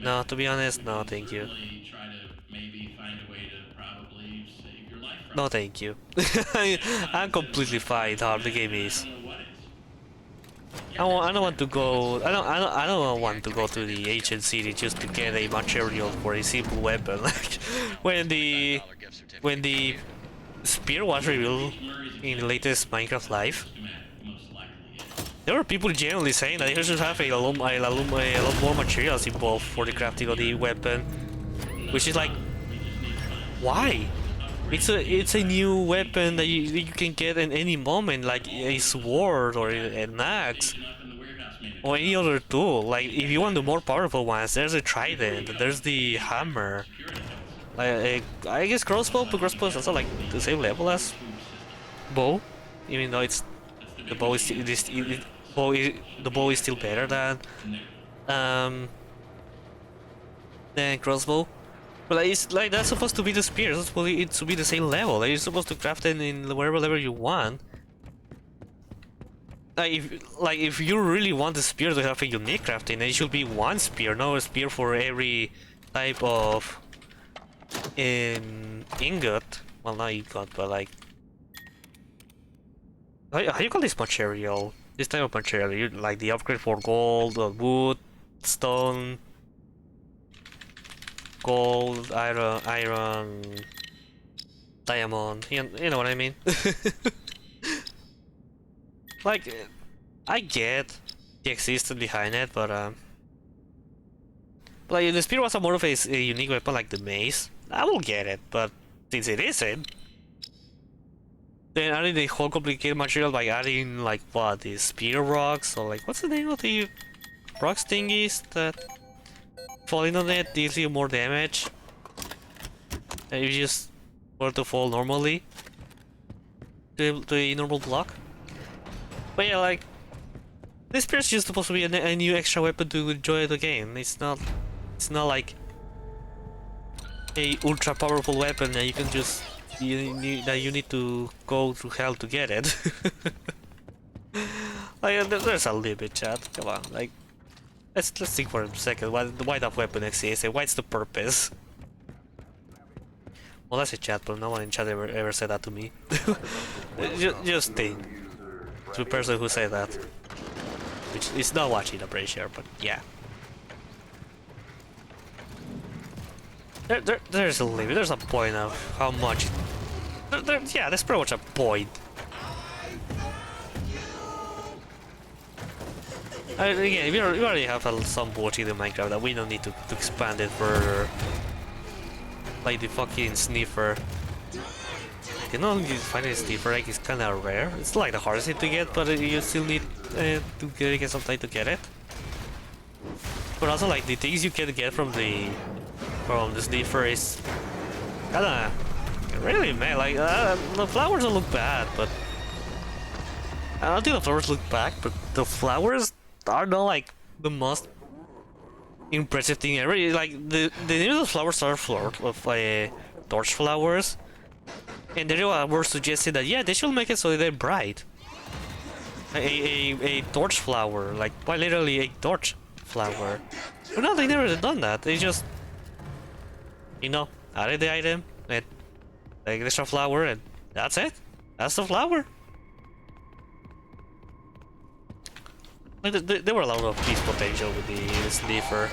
to be honest, no, thank you. No, thank you. I'm completely fine with how the game is. I don't want to go. I don't want to go to the ancient city just to get a material for a simple weapon. Like when the spear was revealed in the latest Minecraft Live, there were people genuinely saying that you should have a lot more materials involved for the crafting of the weapon, which is like, why? it's a new weapon that you can get in any moment, like a sword or an axe or any other tool. Like if you want the more powerful ones, there's a trident, there's the hammer. Like I guess crossbow, but crossbow is also like the same level as bow, even though it's the bow is still, the bow is still better um than crossbow. But like, it's like that's supposed to be the spear. It's supposed to be the same level. Like, you're supposed to craft it in whatever level you want. Like if you really want the spear to have a unique crafting, it should be one spear, not a spear for every type of ingot. Well, not ingot, but like how you call this material? This type of material, you like the upgrade for gold, or wood, stone, gold, iron, diamond. You know what I mean? Like, I get the existence behind it, but like the spear was more of a unique weapon, like the mace. I will get it, but since it isn't, then adding the whole complicated material by adding like what, the spear rocks, or like what's the name of the rocks thingies that falling on it deals you more damage and you just were to fall normally to a normal block. But yeah, like this spear is just supposed to be a new extra weapon to enjoy the game. It's not like a ultra powerful weapon that you can just that you need to go through hell to get it. Like there's a limit, chat. Come on, like let's think for a second. Why that weapon exists and what's the purpose? Well, that's a chat, but no one in chat ever said that to me. just think. To the person who said that, which is not watching, I'm pretty sure, but yeah. There's a limit, there's a point of how much... yeah, there's pretty much a point. Again, we already have some bullshit in Minecraft that we don't need to expand it further. Like the fucking sniffer. You know, finding a sniffer egg is kinda rare. It's like the hardest thing to get, but you still need to get some time to get it. But also, like, the things you can get from the sniffer is kinda really, man. Like the flowers don't look bad, but I don't think the flowers look bad. But the flowers are not like the most impressive thing ever. Like the name of the flowers are torch flowers, and they were suggesting that yeah, they should make it so they're bright. A torch flower, like quite literally a torch flower. But no, they never done that. They just, you know, added the item and like extra flower, and that's it. That's the flower. Like there were a lot of peace potential with the sniffer.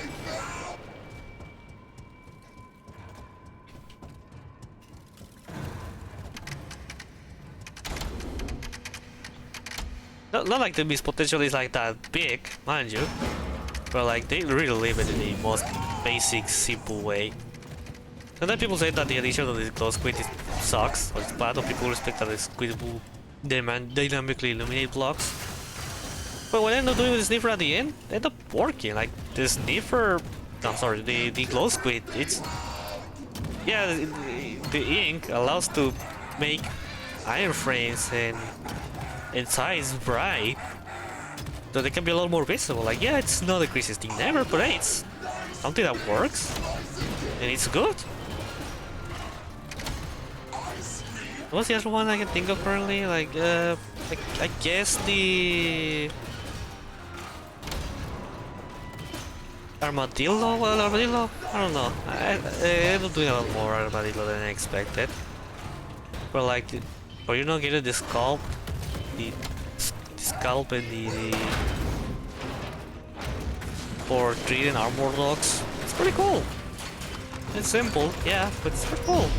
Not like the miss potential is like that big, mind you, but like they really live it in the most basic, simple way. And then people say that the addition of the glow squid sucks, or it's bad, or people respect that the squid will dynamically illuminate blocks. But what I end up doing with the sniffer at the end, they end up working. Like the sniffer, I'm sorry, the glow squid, it's, yeah, the ink allows to make iron frames and size bright, so they can be a lot more visible. Like, yeah, it's not the craziest thing ever, but hey, it's something that works, and it's good. What's the other one I can think of currently? Like, I guess the armadillo? Well, armadillo? I don't know. I end up doing a lot more armadillo than I expected. But like, or you know, getting the scalp, the scalp and the for treating armor dogs. It's pretty cool. It's simple, yeah, but it's pretty cool.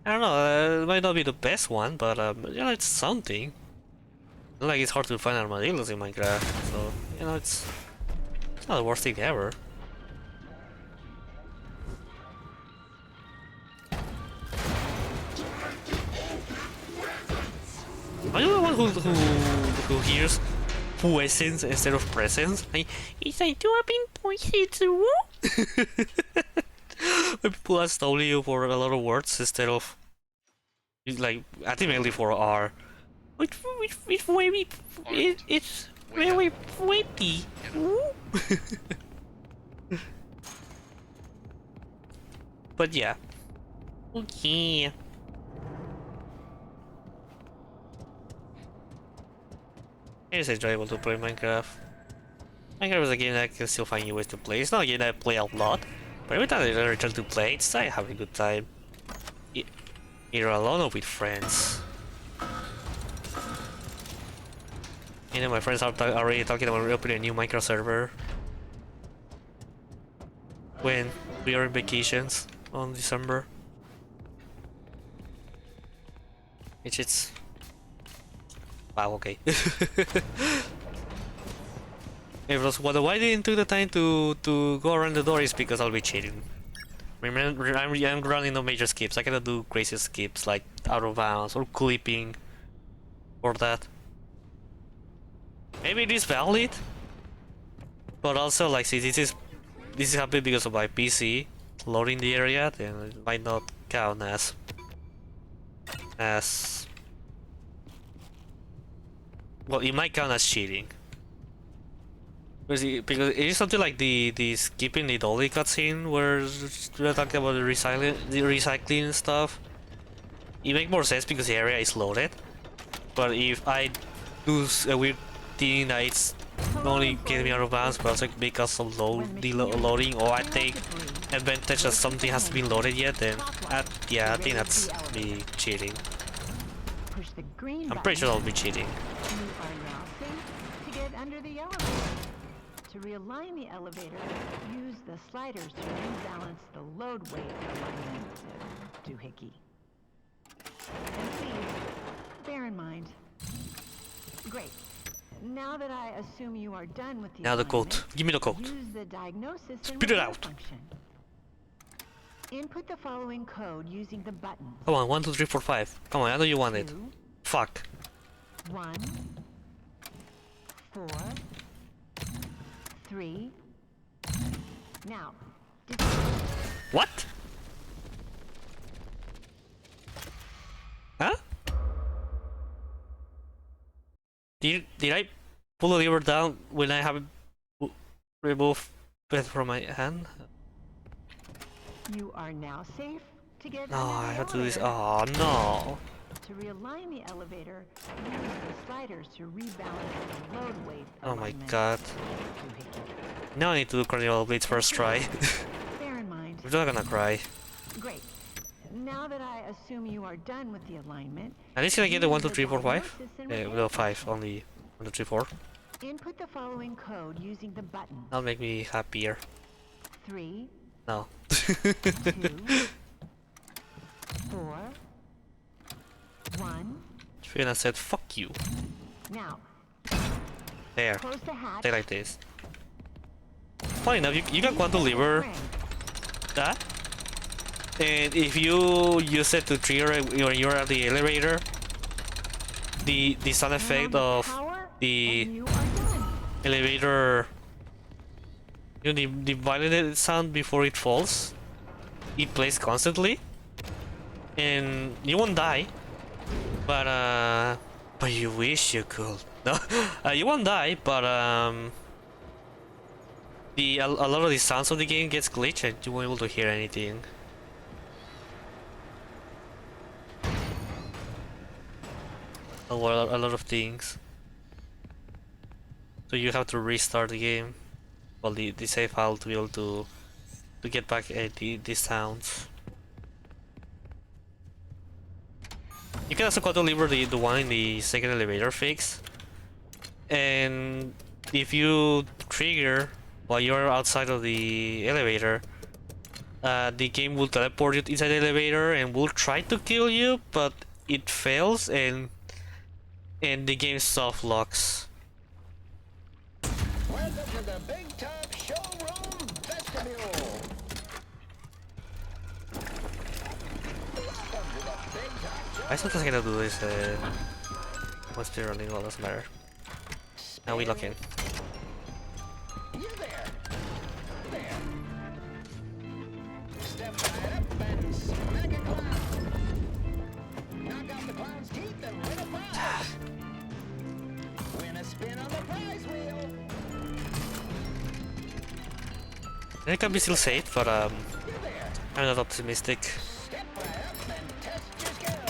I don't know, it might not be the best one, but you know, it's something. Like, it's hard to find armadillos in Minecraft, so you know, it's Not the worst thing ever. Are you the one who hears presence instead of presence? Like, it's like dropping poisons. When people ask W for a lot of words instead of like ultimately for R. It's very it's very pretty. But yeah. Okay. It is enjoyable to play Minecraft. Minecraft is a game that I can still find new ways to play. It's not a game that I play a lot, but every time I return to play, it's like having a good time. Either alone or with friends. You know, my friends are already talking about opening a new Minecraft server when we are in vacations on December. It's wow, okay. If that's why I didn't take the time to go around the door is because I'll be cheating. Remember, I'm running no major skips. I cannot do crazy skips like out of bounds or clipping or that. Maybe it is valid, but also like see this is happening because of my PC loading the area, then it might not count as well. It might count as cheating. Because it is something like the skipping the dolly cutscene where we're talking about the recycling stuff. It makes more sense because the area is loaded. But if I do a weird thing that it's not only getting me out of bounds, but also because of loading, or I take advantage that something hasn't been loaded yet, then yeah, I think that's me cheating. I'm pretty sure I'll be cheating. You are now safe to get under the elevator. To realign the elevator, use the sliders to rebalance the load weight alignment. Doohickey. And please, bear in mind. Great. Now that I assume you are done with the Now the code. Give me the code. use the diagnosis and Spit it repair out. function. Input the following code using the buttons. Come on, 1, 2, 3, 4, 5. Come on, I know you want it. 2, Fuck. 1, 4, 3. Now, What? Huh? Did I pull the lever down when I haven't removed it from my hand? you are now safe to get No, under the I have to do this. elevator. Oh no. To realign the elevator, use the sliders to rebalance the load weight. Oh my alignment. god. Doohickey. Now I need to do Carnival Blades first try. Bear in mind. I'm not gonna cry. Great. Now that I assume you are done with the alignment, At least can I get the 1, 2, use 3, 4, 5? diagnosis and repair No, 5. function. Only 1, 2, 3, 4. Input the following code using the buttons. That'll make me happier. 3, No. 2, 4, 1. Fiona said, fuck you. Now, There. close the hatch. Stay like this. Funny enough, you can quantum lever that. And if you use it to trigger it when you're at the elevator, the sound effect of the elevator, you know, the violated sound before it falls, it plays constantly, and you won't die, but you wish you could. No, you won't die, but a lot of the sounds of the game gets glitched and you won't be able to hear anything. A lot of things. So you have to restart the game, well, the save file, to be able to get back the sounds. You can also quantum lever the one in the second elevator fix, and if you trigger while you're outside of the elevator, the game will teleport you inside the elevator and will try to kill you, but it fails and the game soft locks. Welcome to the Big Top module. Welcome to the Big Top I sometimes gonna do this once they're running, well, doesn't matter. Now we lock in. You there. There. Step right up and smack a clown. Knock out the clown's teeth and win a prize. Win a spin on the prize wheel. It can be still safe, but You there. I'm not optimistic. Step right up and test your skill.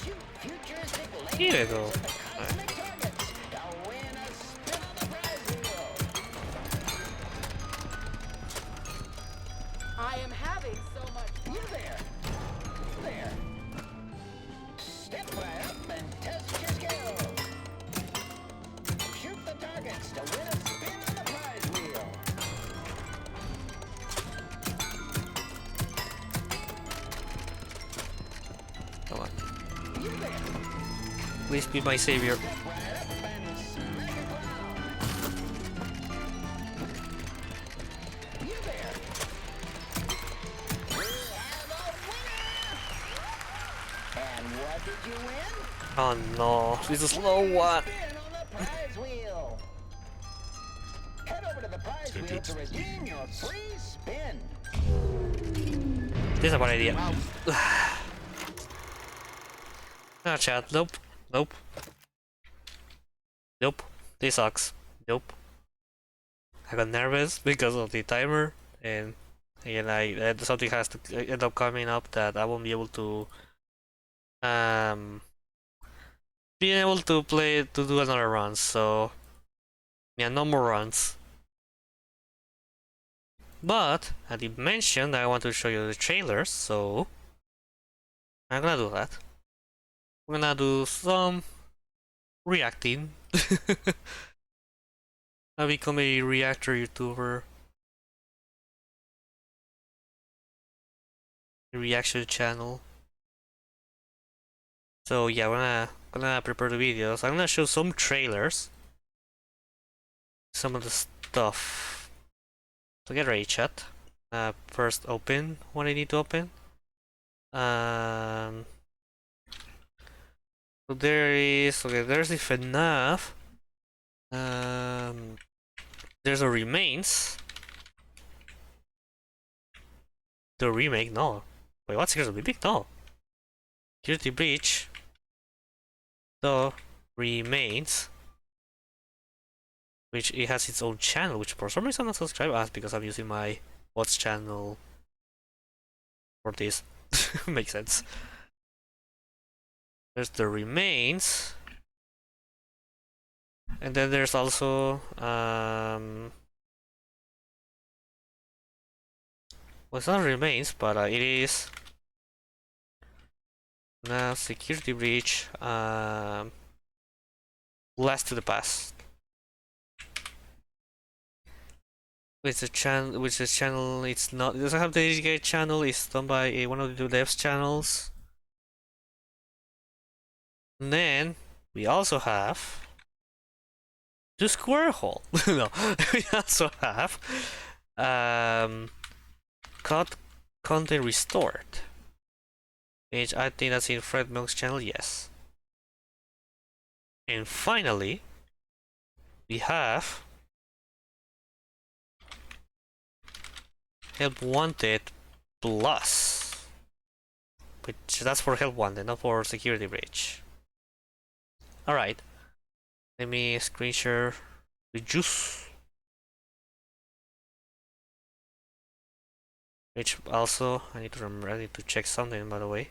Shoot futuristic Here we lasers go. at the cosmic targets to win a spin on the prize wheel. I am having so much fun. You there. There. Step right up and test your skill. Shoot the targets to win a spin on the prize wheel. Come on. You there. Please be my savior. Step right up and smack a clown. You there. We have a winner! And what did you win? Oh no, this is a slow one. Spin on the prize wheel. Head over to the prize wheel to redeem your free spin. This is a bad idea. Ah, chat. Nope. Nope. Nope. This sucks. Nope. I got nervous because of the timer, and again, something has to end up coming up that I won't be able to being able to do another run. So yeah, no more runs. But I did mention that I want to show you the trailers, so I'm gonna do that. I'm gonna do some reacting. I become a reactor YouTuber. A reaction channel. So yeah, we're gonna prepare the videos. I'm gonna show some trailers. Some of the stuff. So get ready, chat. First open what I need to open. So there's the FNAF. There's a Remains. The remake, no. Wait, what's Here's a Big? No. Security Breach. The Remains. Which it has its own channel, which for some reason I'm not subscribed as because I'm using my VODS channel for this. Makes sense. There's The Remains. And then there's also well, it's not Remains, but it is now Security Breach, Blast to the Past, which is channel. It's not. It doesn't have the dedicated channel. It's done by one of the devs channels. And then we also have the Square Hole. No, we also have content restored, which I think that's in Fred Milk's channel. Yes. And finally, we have Help Wanted Plus, which that's for Help Wanted, not for Security Breach. All right, let me screen share the juice. Which also I need to remember. I need to check something, by the way.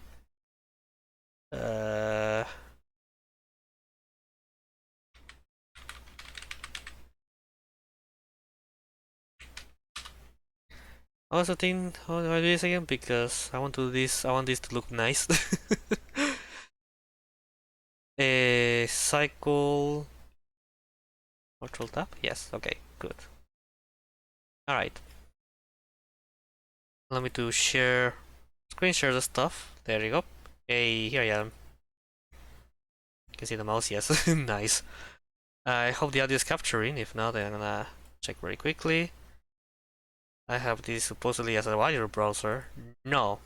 I also think how do I do this again? Because I want to do this. I want this to look nice. A cycle. Control tab. Yes. Okay. Good. All right. Allow me to share, screen share the stuff. There you go. Hey, here I am. You can see the mouse, yes. Nice. I hope the audio is capturing. If not, then I'm gonna Check very quickly. I have this supposedly as a wider browser. No.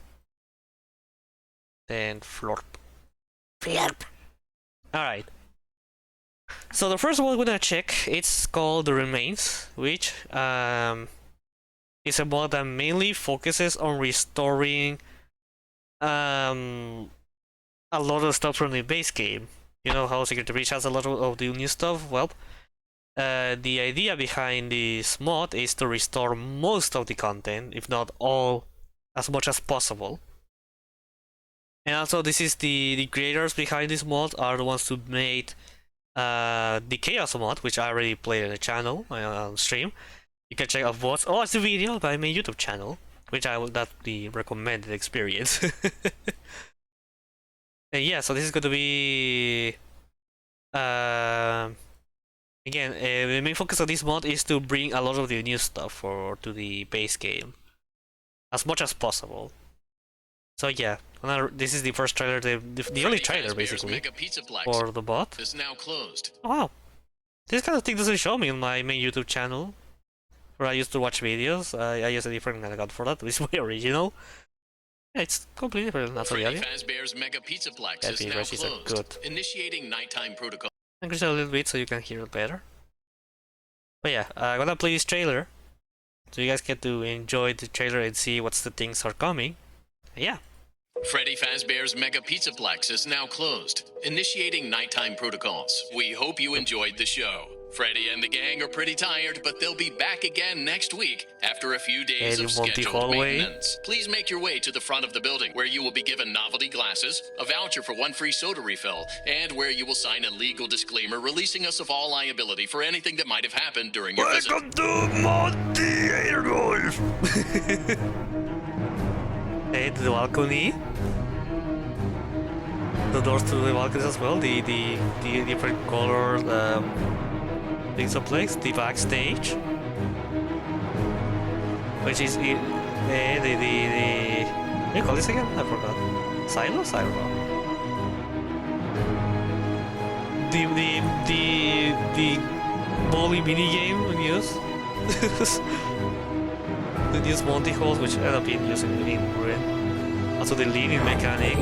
Then florp. Florp. Alright. So the first one we're gonna check, it's called The Remains, which is a mod that mainly focuses on restoring a lot of stuff from the base game. You know how Security Breach has a lot of the new stuff? Well, the idea behind this mod is to restore most of the content, if not all, as much as possible. And also, this is the creators behind this mod are the ones who made the Chaos mod, which I already played on the channel on stream. You can check out VODs or the video by my YouTube channel, which I would not be recommended experience. And yeah, so this is going to be again, the main focus of this mod is to bring a lot of the new stuff to the base game as much as possible. So yeah, this is the first trailer, the only trailer basically for the bot. Is now closed. Oh, wow, this kind of thing doesn't show me on my main YouTube channel, where I used to watch videos. I use a different account for that. It's my original. Yeah, it's completely different. Not Freddy Fazbear's Mega Pizzaplex is now closed. Good. Initiating nighttime protocol. Increase it a little bit so you can hear it better. But yeah, I'm gonna play this trailer, so you guys get to enjoy the trailer and see what's the things are coming. Yeah. Freddy Fazbear's Mega Pizzaplex is now closed. Initiating nighttime protocols. We hope you enjoyed the show. Freddy and the gang are pretty tired, but they'll be back again next week after a few days of scheduled maintenance. Please make your way to the front of the building, where you will be given novelty glasses, a voucher for 1 free soda refill, and where you will sign a legal disclaimer releasing us of all liability for anything that might have happened during your visit. Welcome to Monty Airgolf! Hey, to the balcony. The doors to the balconies as well, the different colors, things of place, the backstage, which is what do you call this again? I forgot. Silos? I don't know. The bowling mini game we use. The new Monty holes, which end up being used in Ruin. Also the leaning mechanic.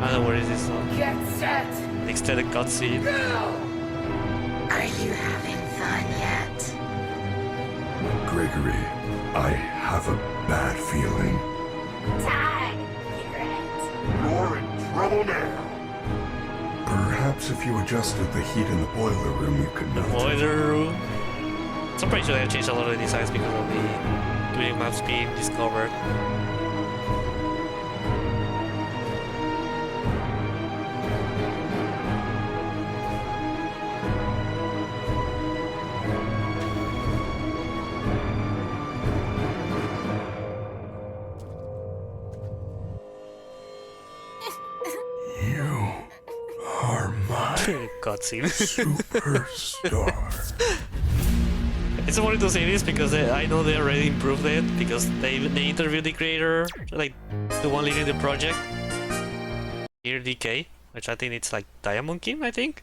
I don't know where is this song. Get set! The extended cutscene. Go! Are you having fun yet? Gregory, I have a bad feeling. Tag! You're it. You're in trouble now. Perhaps if you adjusted the heat in the boiler room, you could melt it. Boiler room? So I'm pretty sure they changed a lot of the designs because of the doing maps being discovered. Cutscene. Superstar. It's funny to say this because I know they already improved it because they interviewed the creator, like the one leading the project, here DK, which I think it's like Diamond King, I think.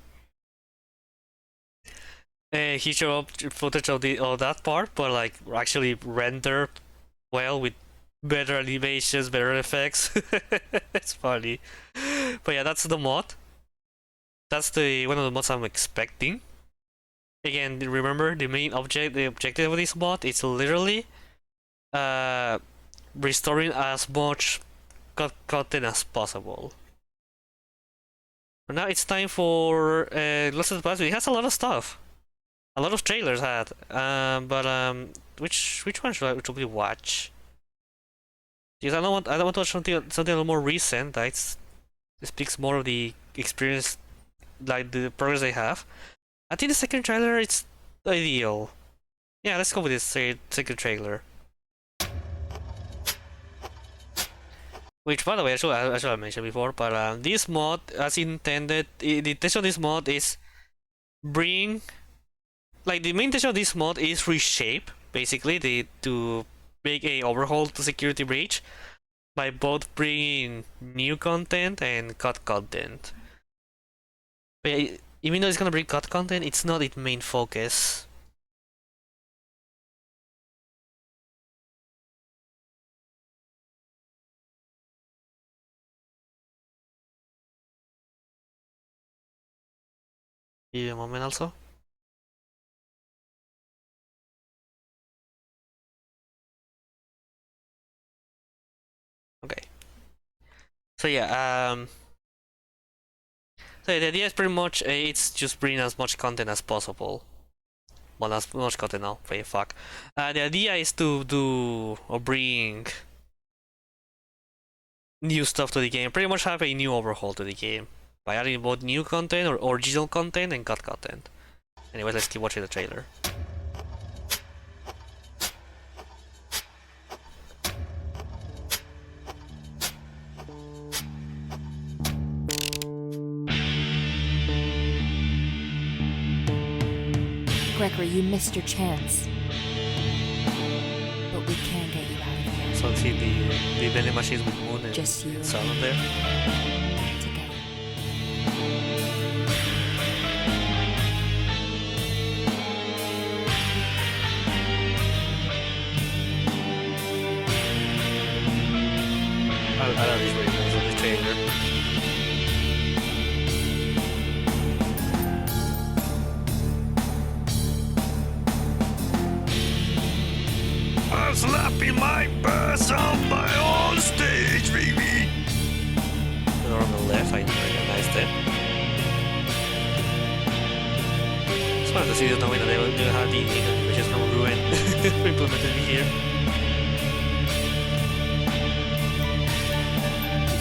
He showed up footage of that part, but like actually rendered well with better animations, better effects. It's funny, but yeah, that's the mod. That's one of the mods I'm expecting. Again, remember the main objective of this mod is literally restoring as much content as possible. But now it's time for Lost in the Past. It has a lot of stuff, a lot of trailers had. Which one should we watch? Because I don't want to watch something a little more recent. It speaks more of the experience, like the progress they have. I think the second trailer is ideal. Yeah, let's go with this second trailer. Which, by the way, I should have mentioned before, but this mod, as intended, the intention of this mod is the main intention of this mod is reshape, basically, to make a overhaul to Security Breach by both bringing new content and cut content. But Even though it's gonna bring cut content, it's not its main focus. Give me a moment also. Okay. So yeah, so the idea is pretty much it's just bring as much content as possible. Well, as much content now. Okay, fuck. The idea is to do or bring new stuff to the game. Pretty much have a new overhaul to the game by adding both new content or original content and cut content. Anyway, let's keep watching the trailer. Gregory, you missed your chance. But we can get you out of here. So see the vending machines with Moon and Just you Salon there. together. I love these videos of the trailer. I'm slapping my bass on my own stage, baby. They're on the left, I recognized it. It's fun to see them knowing that they will do have the which is from Ruin implemented here.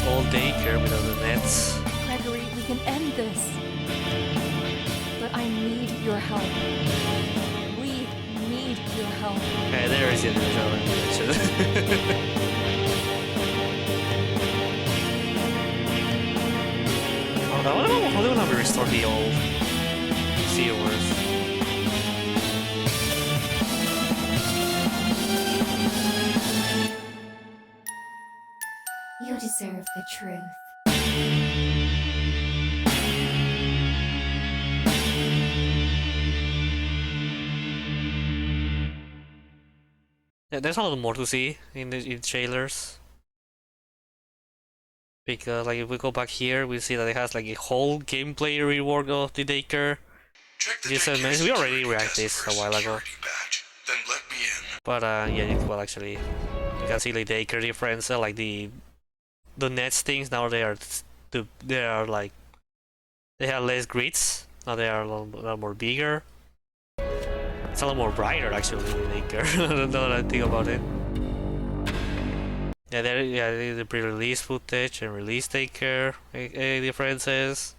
All daycare without the nets. Gregory, we can end this. But I need your help. We need your help. Okay, there is the original animation. How do we restore the old viewers? You deserve the truth. Yeah, there's a lot more to see in the trailers. Because like if we go back here, we see that it has like a whole gameplay rework of the daycare. We already reacted this a while ago. Then let me in. But yeah, well actually, you can see like the daycare difference, like the nets things now they are like they have less grids. Now they are a lot more bigger. It's a lot more brighter actually than daycare. I don't know what I think about it. Yeah, the pre-release footage and release daycare differences.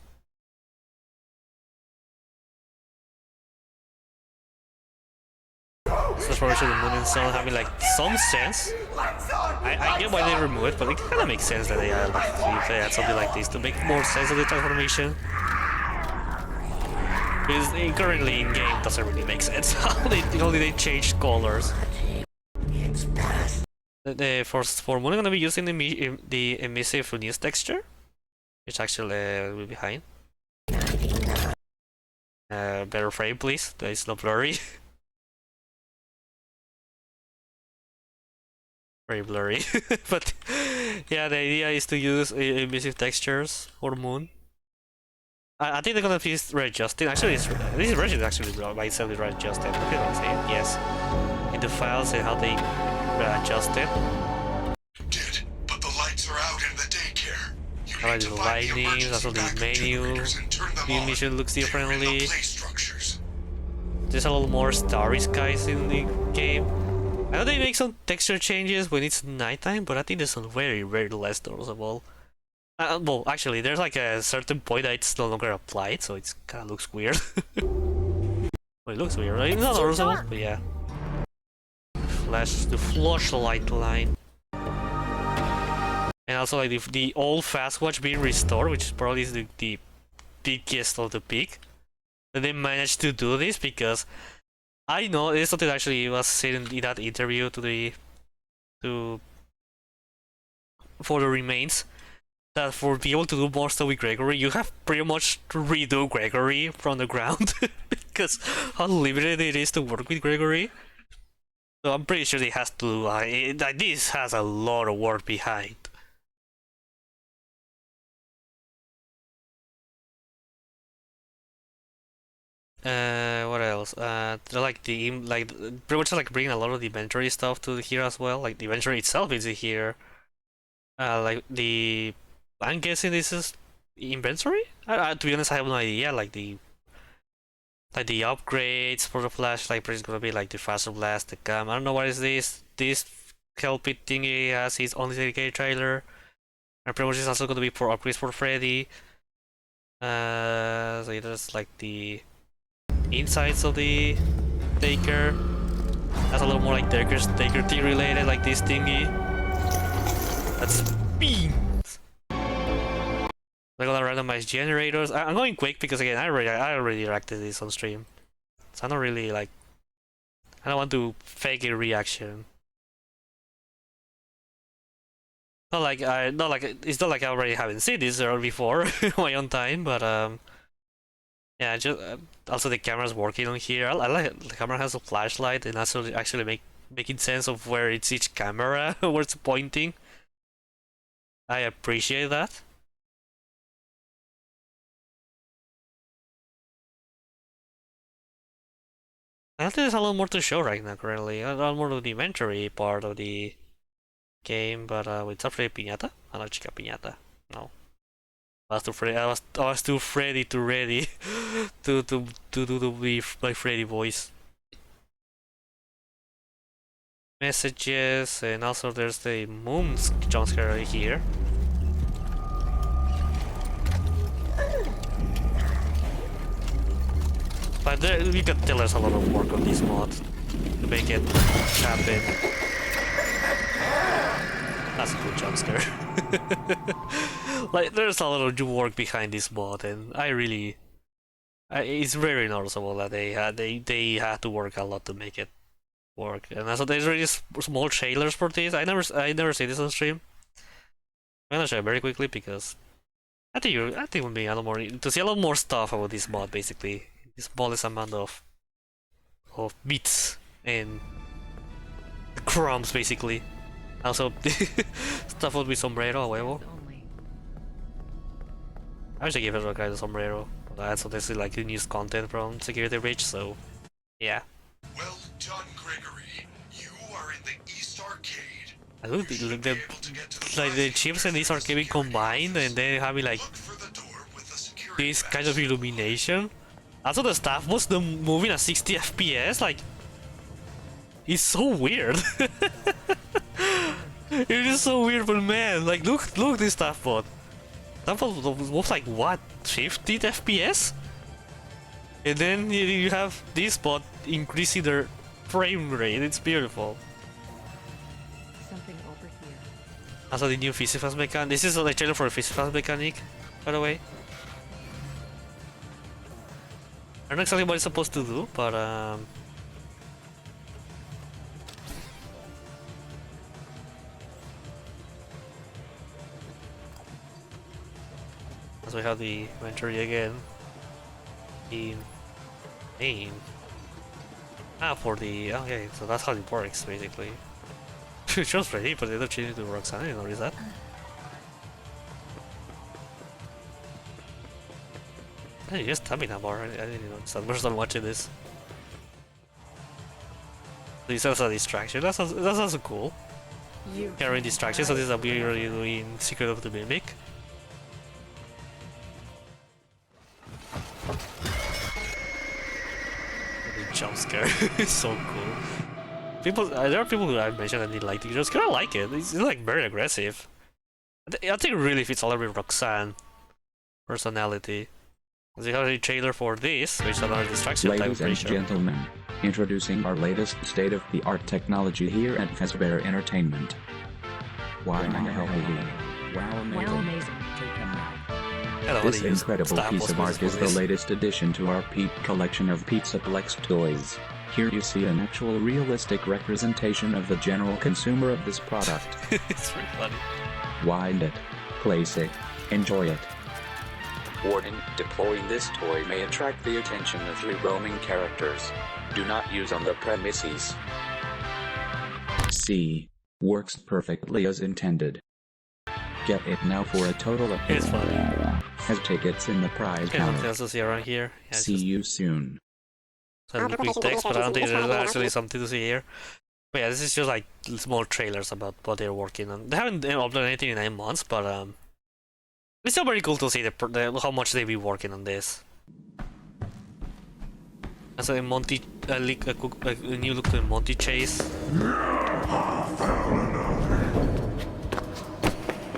So for sure the Moon and Sun having like some sense. I get why they remove it, but it kind of makes sense that they add if they add something like this to make more sense of the transformation. Because currently in game doesn't really make sense. Only they changed colors. For Moon, I'm gonna be using the emissive news texture, which actually will be behind. Better frame, please. That is not blurry. Very blurry, but yeah, the idea is to use emissive textures for Moon. I think they're gonna be readjusted. Actually, this version is actually by itself is readjusted. Okay, don't say it. Yes, in the files and how they adjust it. Did, but the lights are out in the daycare. You I like need the to find the lightning, emergency also the backup menu. generators and turn them The on. mission looks They're in the differently. play structures. There's a little more starry skies in the game. I know they make some texture changes when it's nighttime, but I think there's some very less noticeable. Well, actually, there's like a certain point that it's no longer applied, so it kind of looks weird. Well, it looks weird, right? It's not noticeable, but yeah. The flashlight line. And also like the old fast watch being restored, which probably is the biggest of the peak. And they managed to do this because I know it's something that actually was said in that interview for the remains, that for being able to do more stuff with Gregory, you have pretty much to redo Gregory from the ground because how limited it is to work with Gregory. So I'm pretty sure it has to. This has a lot of work behind. What else? Like pretty much like bringing a lot of the inventory stuff to here as well. Like the inventory itself is here. Like I'm guessing this is inventory. To be honest, I have no idea. Like the upgrades for the flashlight, but it's gonna be like the faster blast, the cam. I don't know what is this. This helpit thingy has his own dedicated trailer. And pretty much is also gonna be for upgrades for Freddy. So there's like the insides of the Taker. That's a little more like Taker thing related, like this thingy. That's beams. They're gonna randomize generators. I'm going quick because again, I already reacted this on stream, so I'm not really like. I don't want to fake a reaction. It's not like I already haven't seen this before my own time, but yeah, just also the camera's working on here. I like the camera has a flashlight and actually making sense of where it's each camera, where it's pointing. I appreciate that. I think there's a lot more to show right now currently. A lot more of the inventory part of the game, but it's not Freddy Piñata? I don't chica Piñata. No. I was too ready to do my Freddy voice. Messages, and also there's the Moon's jump scare right here. But you can tell there's a lot of work on this mod to make it happen. That's a good jump scare. Like, there's a lot of work behind this mod, and it's very noticeable that they had to work a lot to make it work. And also, there's really small trailers for this. I never see this on stream. I'm gonna show it very quickly because I think it would be a lot more to see a lot more stuff about this mod. Basically, the smallest amount of bits and crumbs, basically. Also, stuff would be sombrero, huevo. I wish I gave it a guy the sombrero. So this is like the news content from Security Breach, so yeah. Well done, Gregory. You are in the East Arcade. I look the chips and East Arcade combined, and then having like this kind of illumination. Also, the staff was moving at 60 FPS, like it's so weird. It is so weird, but man, like look this staff bot. That was like what, 50 FPS? And then you have this bot increasing their frame rate. It's beautiful. Something over here. Also the new Physics mechanic. This is the trailer for the Physics mechanic, by the way. I don't know exactly what it's supposed to do, but so we have the inventory again. The name. For the okay, so that's how it works basically. It shows ready, but they're changing to Roxanne. I didn't notice that. Hey, just tell me that more. I didn't notice that. We're still watching this. So this is a distraction. That's also cool. Carrying distraction. So this is what we're already doing Secret of the Mimic. Jump scare. It's so cool. There are people who I've mentioned that they like the jump scare. I like it. It's like very aggressive. I think it really fits all with Roxanne personality. We have a trailer for this, which is another distraction type. Ladies and gentlemen, introducing our latest state-of-the-art technology here at Fazbear Entertainment. Wow, amazing. This incredible piece of art is the latest addition to our Peep collection of Pizzaplex toys. Here you see an actual realistic representation of the general consumer of this product. It's pretty funny. Wind it. Place it. Enjoy it. Warning, deploying this toy may attract the attention of your roaming characters. Do not use on the premises. C. Works perfectly as intended. Get it now for a total of It's funny. has tickets in the prize Okay, something counter. else to see around here. Yeah, See you soon. some quick text, but I don't think there's actually something to see here. But yeah, this is just like small trailers about what they're working on. They haven't uploaded anything in 9 months, but it's still very cool to see how much they be working on this. And so a Monty, a new look to the Monty chase.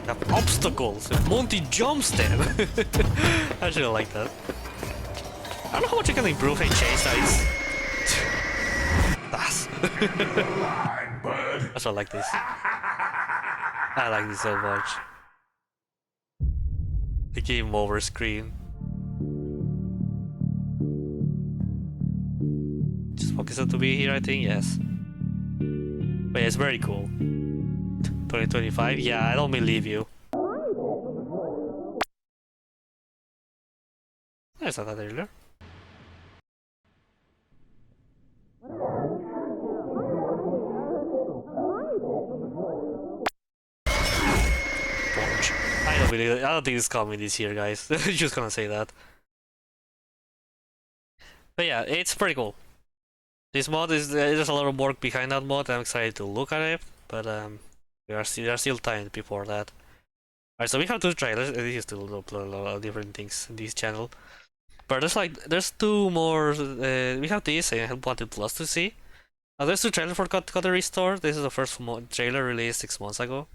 Have obstacles. And Monty jumps them. I actually like that. I don't know how much you can improve a chase. That's. That's why I like this. I like this so much. The game over screen. Just focus on to be here, I think, yes. But yeah, it's very cool. 2025? Yeah, I don't believe you. I saw that earlier. I don't think it's coming this year, guys. Just gonna say that. But yeah, it's pretty cool. This mod is there's a lot of work behind that mod. I'm excited to look at it, but there are still time before that. Alright, so we have 2 trailers. This is still upload a lot of different things in this channel. But there's 2 more. We have this and Help Wanted Plus to see. There's 2 trailers for Cut Restore. This is the first trailer released 6 months ago.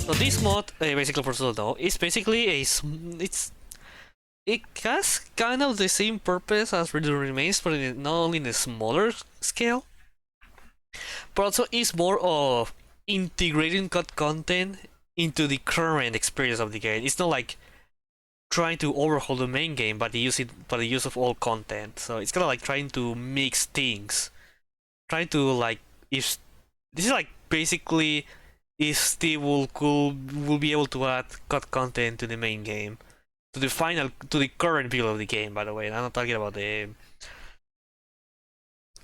So this mod, basically for those who don't know, is basically it has kind of the same purpose as Ready Remains, but not only in a smaller scale, but also is more of integrating cut content into the current experience of the game. It's not like trying to overhaul the main game, but the use of all content. So it's kind of like trying to mix things, trying to like if this is like basically. If Steve will be able to add cut content to the main game, to the current build of the game, by the way. And I'm not talking about the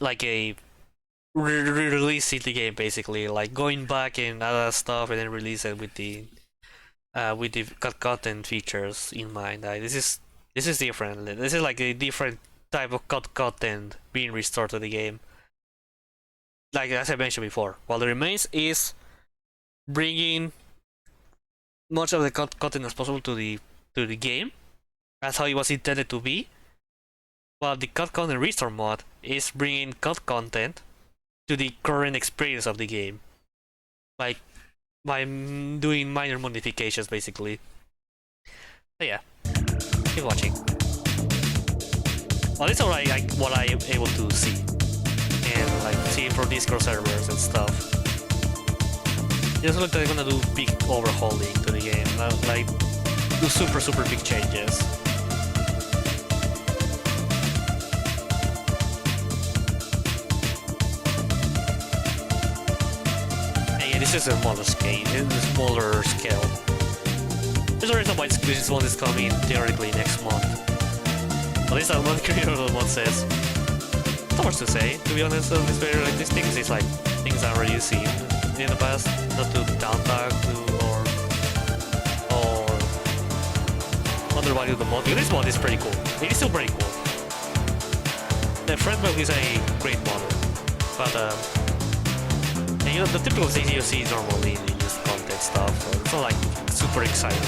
like a release the game, basically, like going back and add stuff and then release it with the cut content features in mind. This is different. This is like a different type of cut content being restored to the game. Like as I mentioned before, while the Remains is bringing much of the content as possible to the game. That's how it was intended to be. While the cut content restore mod is bringing cut content to the current experience of the game, like by doing minor modifications, basically. So yeah, keep watching. Well, this is what I'm able to see and like see from Discord servers and stuff. It doesn't look like they're gonna do big overhauling to the game, like do super big changes. And yeah, this is a smaller scale. There's a reason why this one is coming theoretically next month. At least that's what the creator of the mod says. Not much to say, to be honest. This very like these things is like things I've already seen in the past, not to downtalk to or undervalue the mod. This mod is pretty cool. It is still pretty cool. The framework is a great model, but and, you know, the typical things you see normally in the used content stuff. So it's not like super exciting.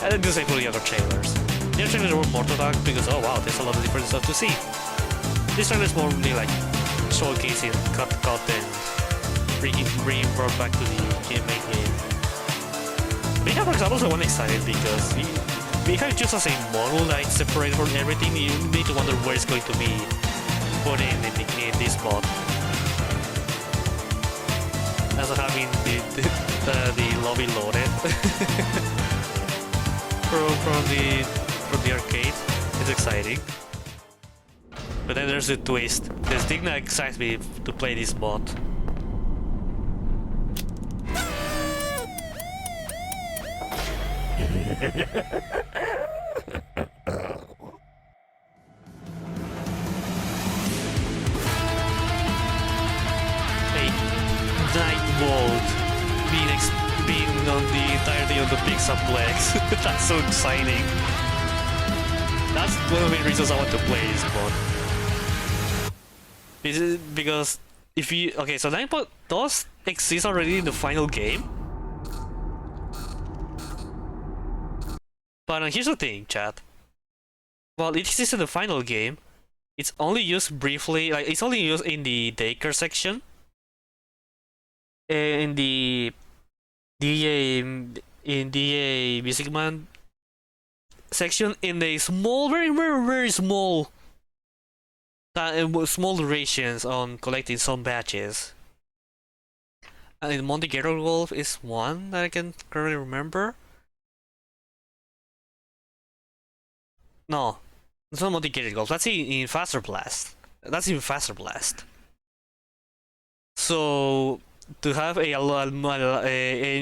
And then do say for the other trailers. The other trailers were more to talk because oh wow, there's a lot of different stuff to see. This trailer is more really like showcasing cut content. Bringing brought back to the main game. We have, for example, so one excited because we have just as a model that is separated from everything. You need to wonder where it's going to be put in this mod. As of having the lobby loaded from the arcade, it's exciting. But then there's a twist. The thing that excites me to play this mod. Night mode being on the entirety of the Pixaplex. That's so exciting. That's one of the main reasons I want to play this mod. Because if you so night mode does exist already in the final game. But here's the thing, chat. While it exists in the final game, it's only used briefly. Like it's only used in the daycare section. In the DA Music Man section, in a small, very small durations on collecting some badges. And Monte Carlo Golf is one that I can currently remember. No, it's not Monte Carlo Golf. That's in Faster Blast. That's in Faster Blast. So to have and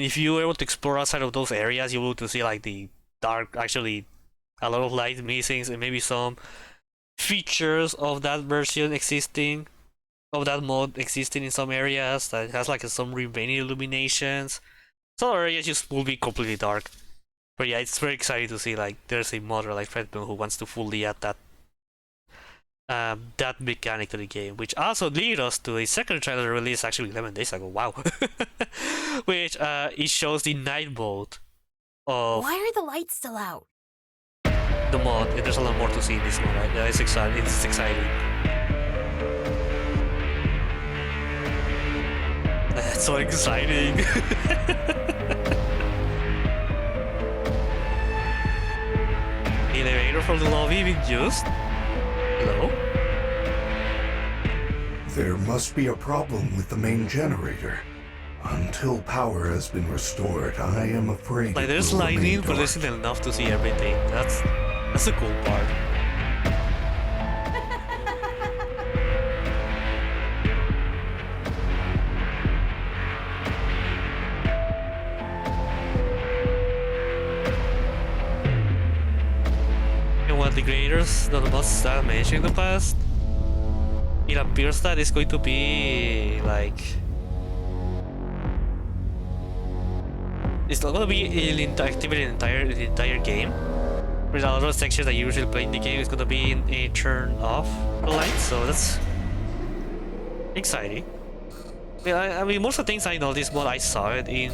if you were able to explore outside of those areas, you will to see like the dark, actually a lot of light missing, and maybe some features of that version existing, of that mod existing in some areas that has like some remaining illuminations. Some areas just will be completely dark. But yeah, it's very exciting to see like there's a modder like Fredman who wants to fully add that that mechanic to the game, which also lead us to a second trailer released actually 11 days ago. Wow. Which it shows the night mode of Why are the lights still out? the mod, and there's a lot more to see in this one, right? Yeah, it's exciting. It's exciting. That's so exciting. Elevator from the lobby being used. Hello? There must be a problem with the main generator. Until power has been restored, I am afraid. Like there's lightning, but there isn't enough to see everything. That's the cool part. And what the creators that must have mentioned in the past, it appears that it's going to be like it's not gonna be activity in the entire game. There's a lot of sections that you usually play in the game is gonna be in a turn off the lights, so that's exciting. Yeah, I mean most of the things I know this mod I saw it in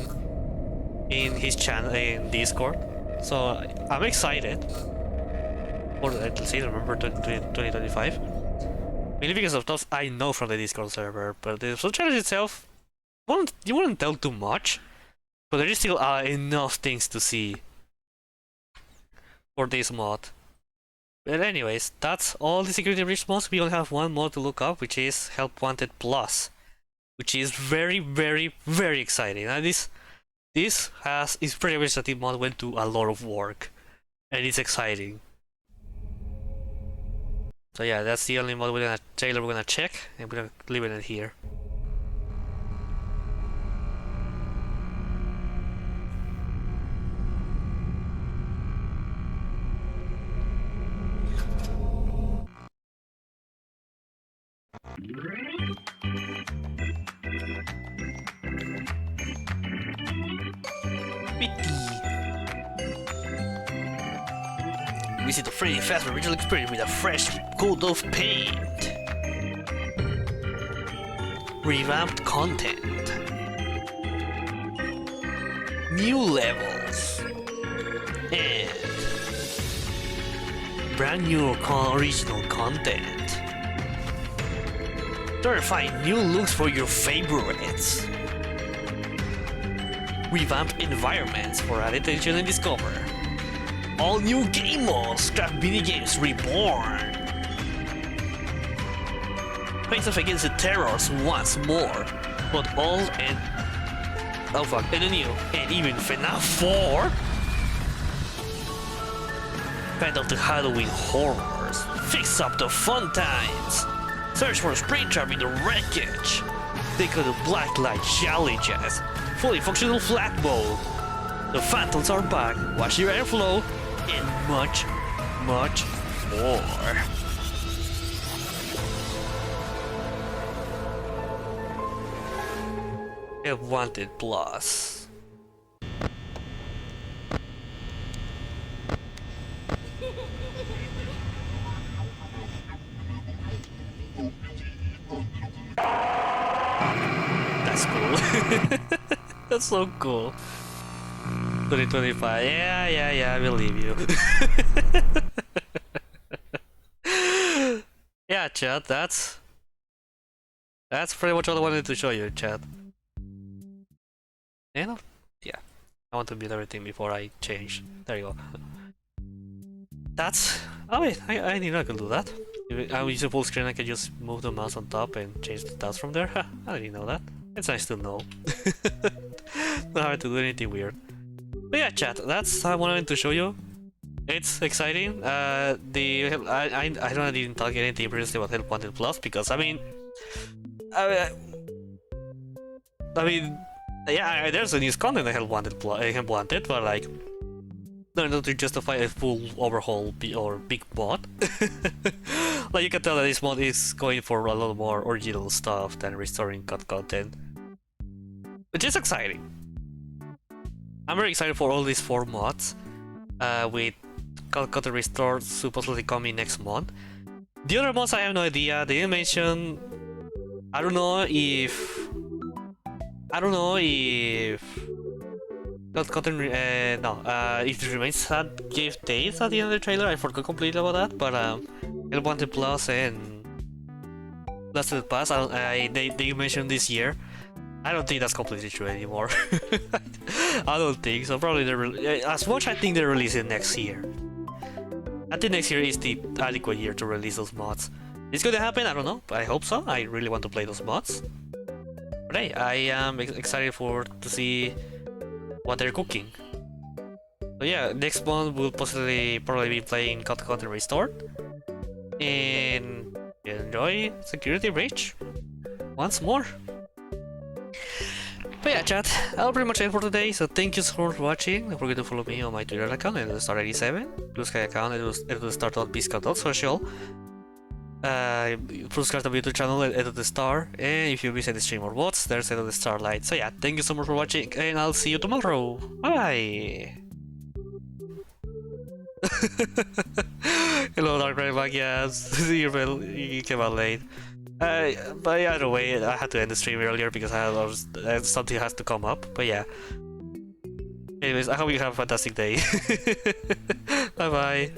his channel in Discord, so I'm excited. Or let's see, remember 2025. Mainly because of those I know from the Discord server, but the trailer itself, you wouldn't tell too much. But there is still enough things to see for this mod. But anyways, that's all the security breach mods. We only have one mod to look up, which is Help Wanted Plus, which is very, very, very exciting. And this is pretty much that the mod went to a lot of work, and it's exciting. So yeah, that's the only mod trailer we're gonna check, and we're gonna leave it in here. Visit the Freddy Fazbear Visual Experience with a fresh coat of paint. Revamped content. New levels. And brand new original content. Terrifying new looks for your favorites. Revamped environments for added attention and discover. All new game modes, craft minigames reborn. Face off against the terrors once more, but all and and a new and even FNAF 4. Fed of the Halloween horrors, fix up the fun times. Search for Springtrap in the wreckage. Take out the blacklight challenges, fully functional flat mode. The Phantoms are back, watch your airflow, and much, much more. A Wanted Plus. That's cool. That's so cool. 2025. Yeah, I believe you. Yeah, chat, that's pretty much all I wanted to show you, chat. And yeah, I want to build everything before I change. There you go. That's... Oh wait, I didn't know I could do that. If I use a full screen, I can just move the mouse on top and change the tabs from there. I didn't know that. It's nice to know. Not having to do anything weird. But yeah, chat, that's what I wanted to show you. It's exciting. I didn't talk anything previously about Help Wanted Plus because I mean, yeah, there's a new content in Help Wanted but like, not to justify a full overhaul or big mod. Like you can tell that this mod is going for a lot more original stuff than restoring cut content, which is exciting. I'm very excited for all these 4 mods, with cut content restored supposedly coming next month. The other mods I have no idea. They didn't mention. I don't know if cut content. If it remains sad, gave dates at the end of the trailer. I forgot completely about that. But El Wanted Plus and Blasted Pass. They mentioned this year. I don't think that's completely true anymore. I don't think so. Probably as much I think they're releasing next year. I think next year is the adequate year to release those mods. It's gonna happen, I don't know, but I hope so. I really want to play those mods. But hey, I am excited to see what they're cooking. So yeah, next month we'll probably be playing Content Restored. And enjoy Security Breach once more. But yeah, chat, that'll pretty much it for today, so thank you so much for watching. Don't forget to follow me on my Twitter account, EduTheStar87, Blue Sky account, EduTheStar.bscout.social, Blue Sky YouTube channel, EduTheStar, and if you visit the stream or bots, there's EduTheStarlight. So yeah, thank you so much for watching, and I'll see you tomorrow. Bye! Hello, Dark Rayback, yes, you came out late. But either way, I had to end the stream earlier because something has to come up. But yeah. Anyways, I hope you have a fantastic day. Bye bye.